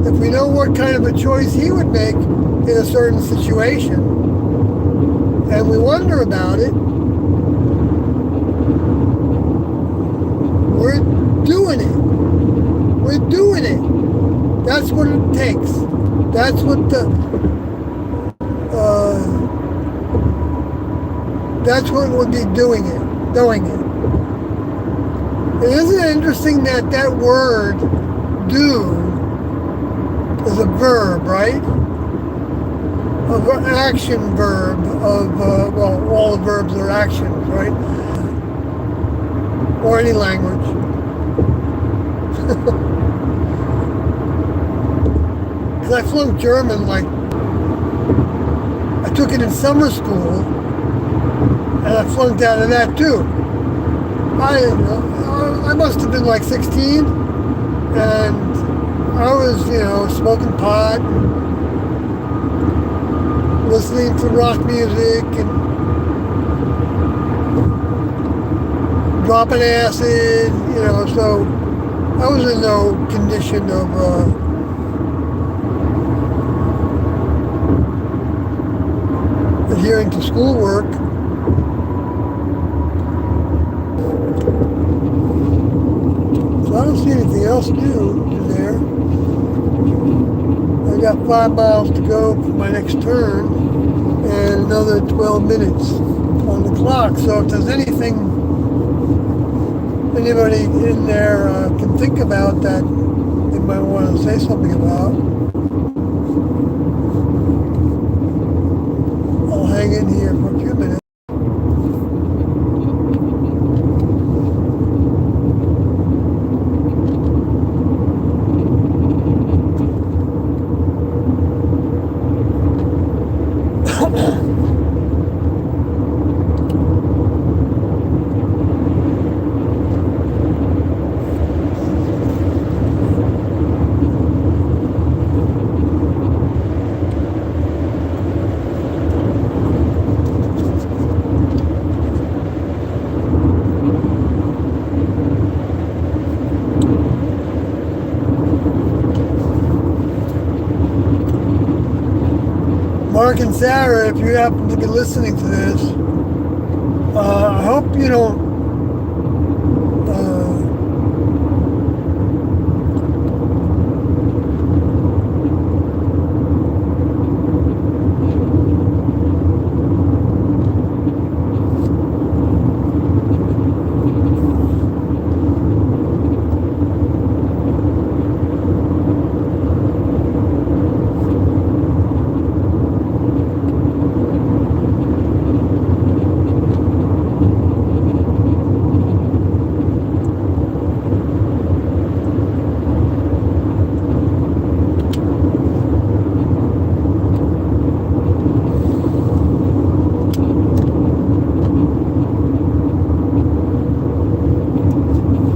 If we know what kind of a choice he would make in a certain situation, and we wonder about it, That's what that's what would be doing it. And isn't it interesting that that word do is a verb, right? An action verb of, well, all the verbs are actions, right? Or any language. Because I flunked German, like, I took it in summer school, and I flunked out of that too. I must have been like 16, and I was, smoking pot, listening to rock music, and dropping acid, so I was in no condition of adhering to schoolwork. I don't see anything else new there. I got 5 miles to go for my next turn and another 12 minutes on the clock. So if there's anything anybody in there can think about that they might want to say something about, I'll hang in here for a few minutes. Mark and Sarah, if you happen to be listening to this, I hope you don't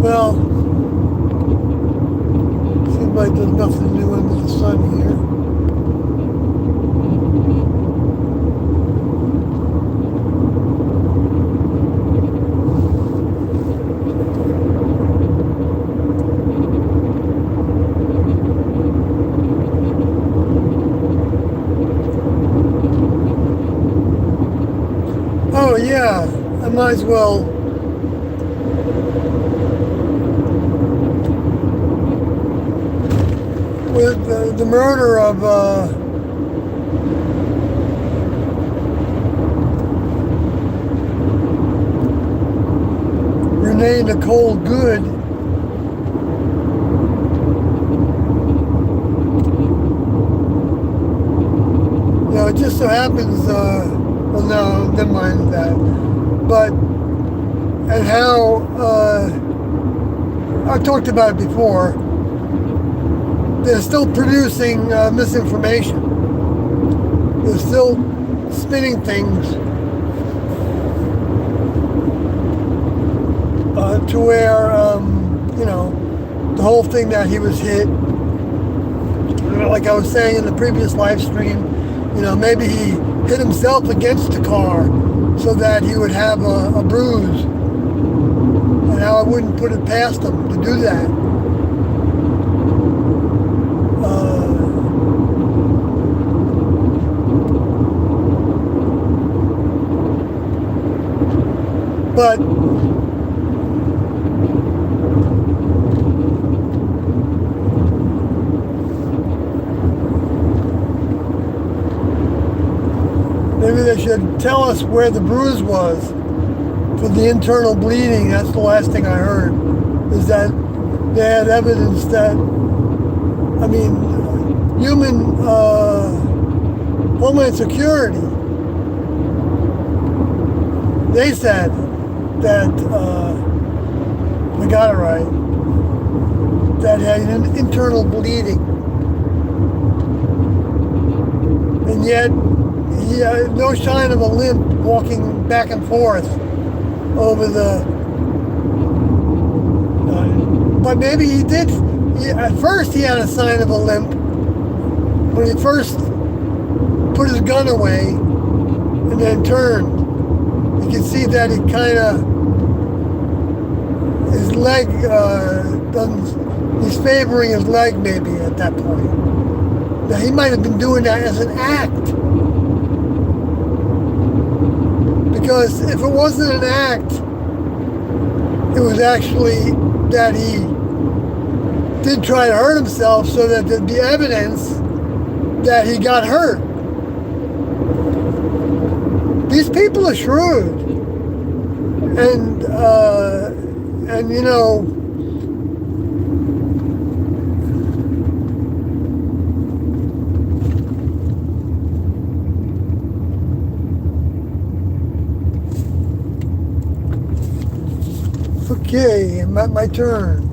well, seems like there's nothing new under the sun here. Oh yeah, I might as well with the murder of Renee Nicole Good, it just so happens, well no, never mind that, but, and how, I've talked about it before, they're still producing misinformation. They're still spinning things to where, the whole thing that he was hit, like I was saying in the previous live stream, maybe he hit himself against the car so that he would have a bruise, and how I wouldn't put it past him to do that. But should tell us where the bruise was for the internal bleeding. That's the last thing I heard, is that they had evidence that, I mean, human Homeland Security, they said that, we got it right, that had an internal bleeding. And yet, he had no sign of a limp walking back and forth over the... but maybe he did. At first, he had a sign of a limp. When he first put his gun away and then turned, you can see that he kind of... his leg doesn't... he's favoring his leg maybe at that point. Now, he might have been doing that as an act. Because if it wasn't an act, it was actually that he did try to hurt himself so that there'd be evidence that he got hurt. These people are shrewd. And you know, okay, my turn.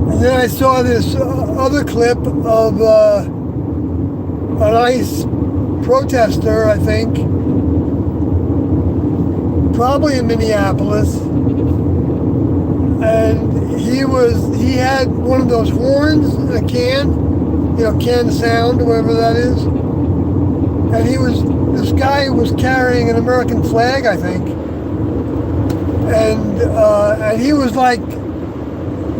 And then I saw this other clip of an ICE protester, I think, probably in Minneapolis, and he had one of those horns in a can, you know, can sound, whatever that is, and this guy was carrying an American flag, I think, and he was like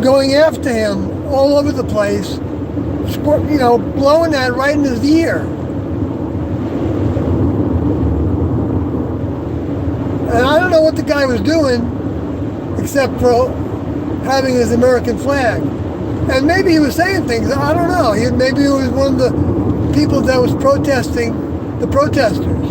going after him all over the place, you know, blowing that right in his ear. And I don't know what the guy was doing, except for having his American flag. And maybe he was saying things, I don't know. Maybe he was one of the people that was protesting the protesters.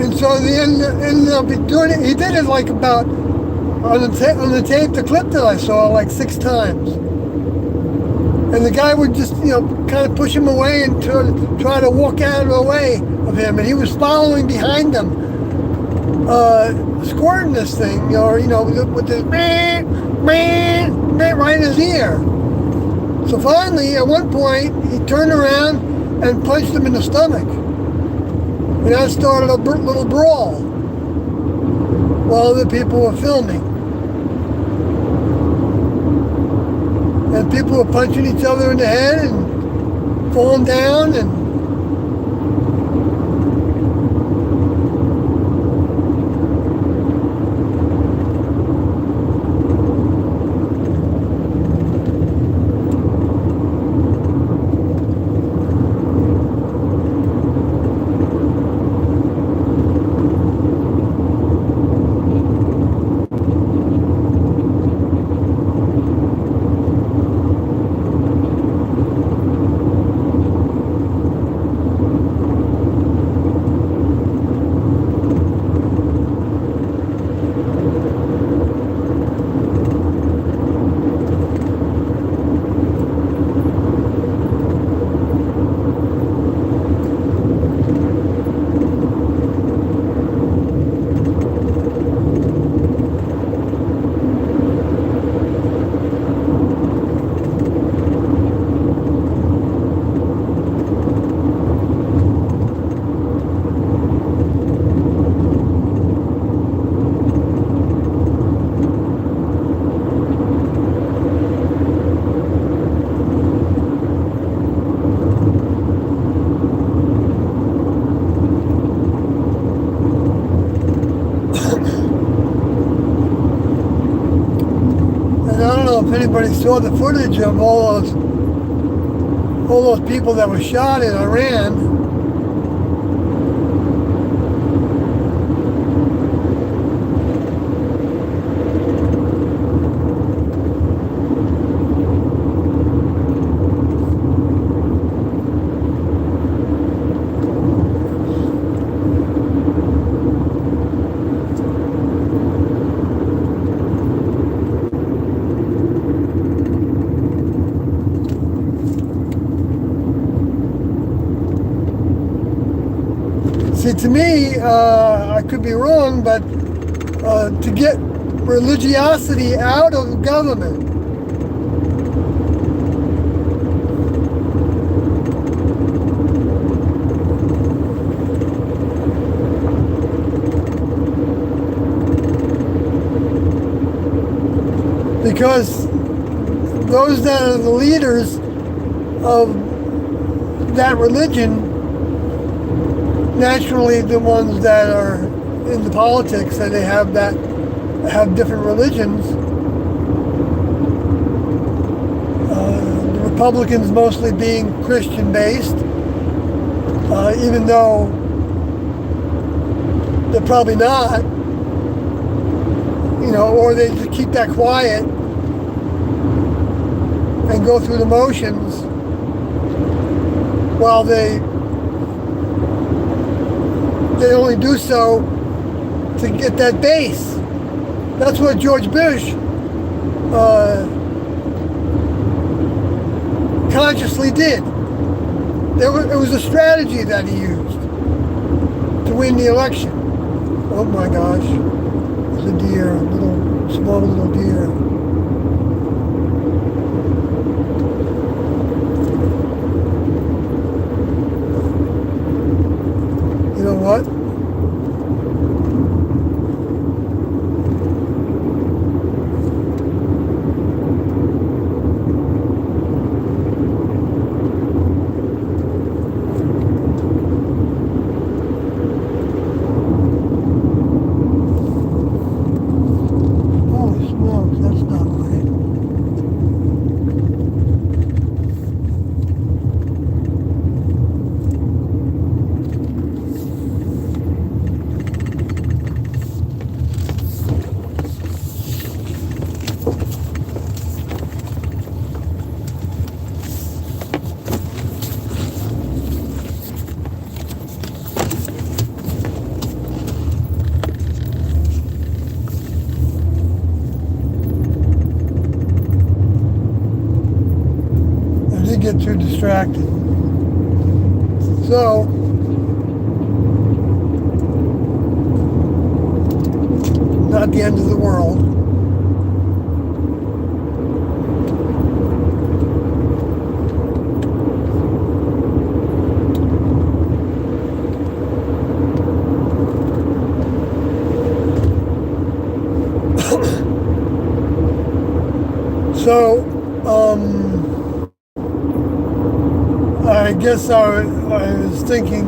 And so the end up doing it. He did it like about on the tape, the clip that I saw, like 6 times. And the guy would just, you know, kind of push him away and try to walk out of the way of him, and he was following behind them, squirting this thing, or, you know, with this right in his ear. So finally, at one point, he turned around and punched him in the stomach. And that started a little brawl while other people were filming. And people were punching each other in the head and falling down, and anybody saw the footage of all those people that were shot in Iran. See, to me, I could be wrong, but to get religiosity out of government, because those that are the leaders of that religion, naturally the ones that are in the politics and they have different religions. The Republicans mostly being Christian based, even though they're probably not, or they just keep that quiet and go through the motions while they only do so to get that base. That's what George Bush consciously did. It was a strategy that he used to win the election. Oh my gosh, there's a deer, a small little deer. You know what? Holy smokes, that's not right. Get too distracted. So, not the end of the world. So, I guess I was thinking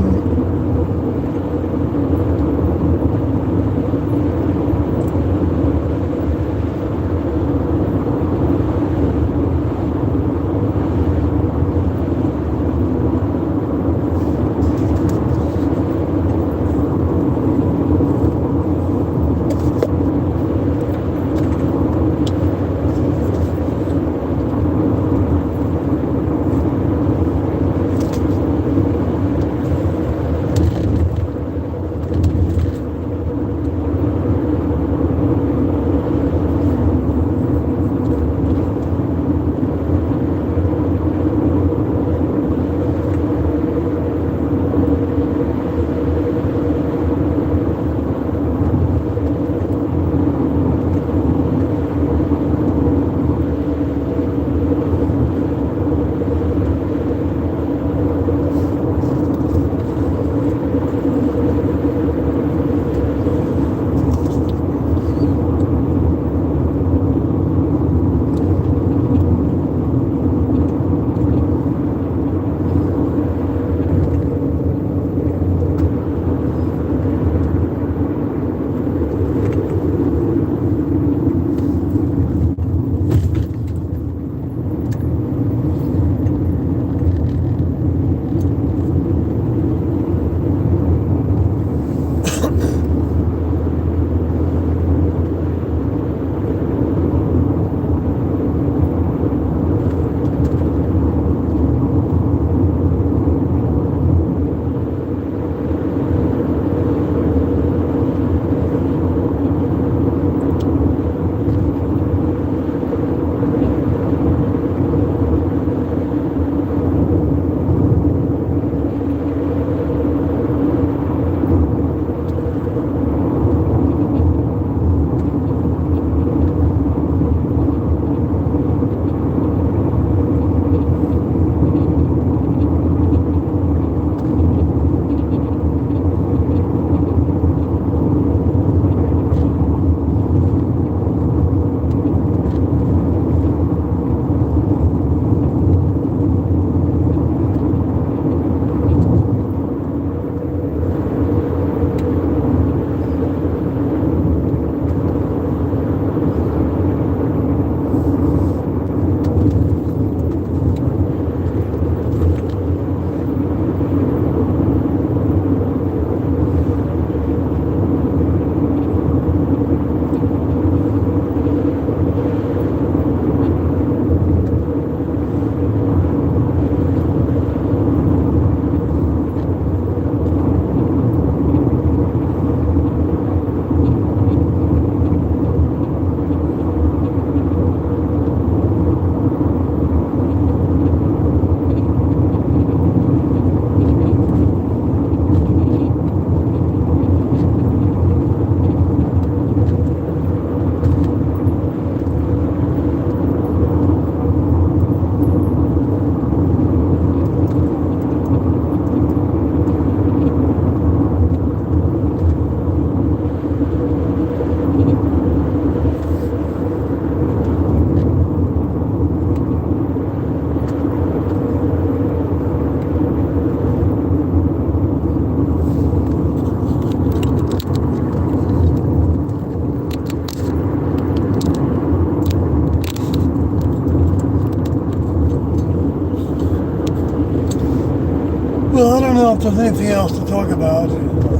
if there's anything else to talk about.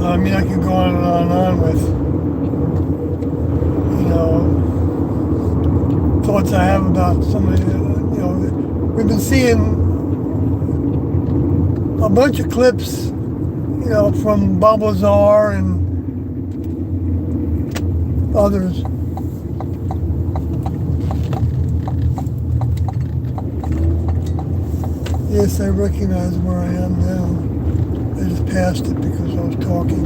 I mean, I could go on and on with, you know, thoughts I have about some of the, you know, we've been seeing a bunch of clips, you know, from Bob Lazar and others. Yes, I recognize where I am now. I just passed it because I was talking.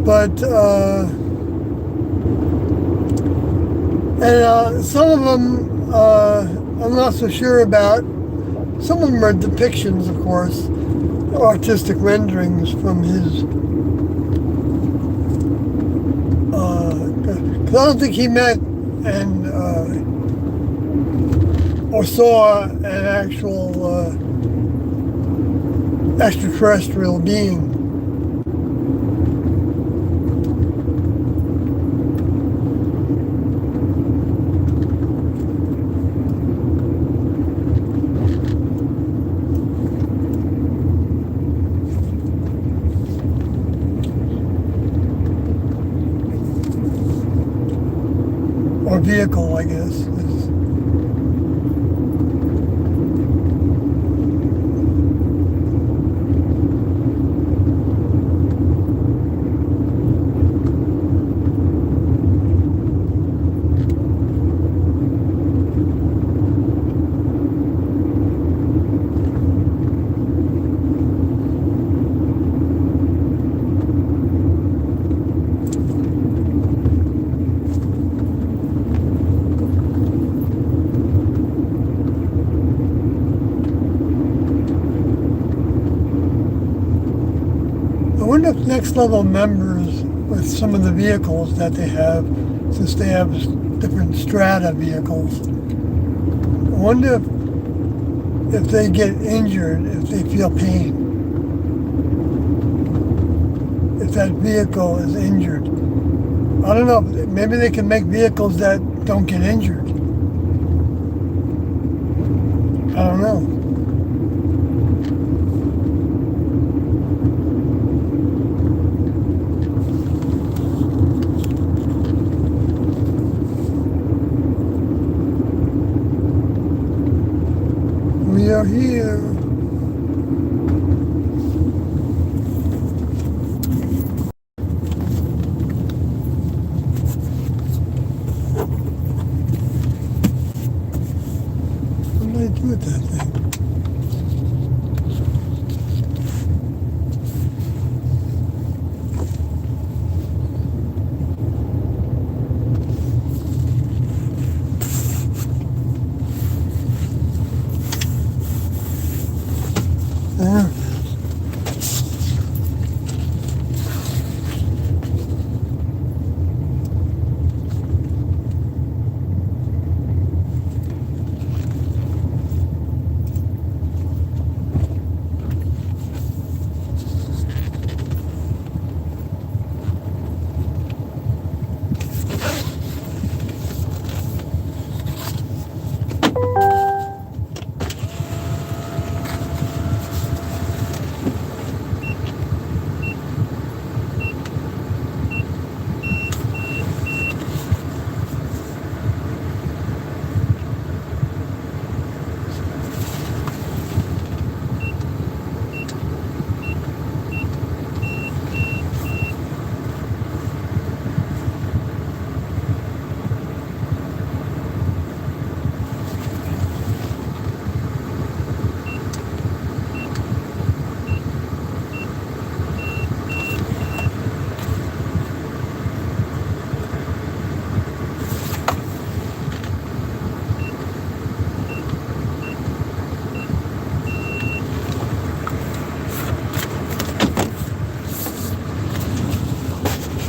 But, some of them I'm not so sure about. Some of them are depictions, of course, artistic renderings from his. Because I don't think he met and or saw an actual extraterrestrial being. Or vehicle, I guess. I wonder if next level members with some of the vehicles that they have, since they have different strata vehicles, I wonder if they get injured, if they feel pain, if that vehicle is injured. I don't know, maybe they can make vehicles that don't get injured. I don't know. We are here. What did I do with that thing? There it is.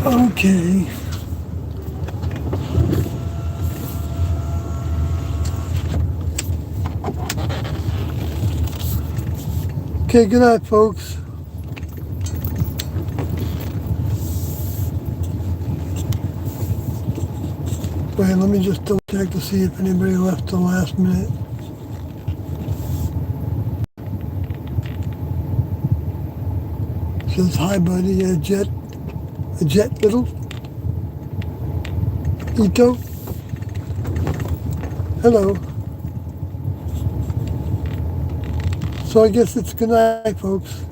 Okay. Okay, good night, folks. Wait, let me just double check to see if anybody left the last minute. Says hi, buddy. A jet little. Ito. Hello. So I guess it's good night, folks.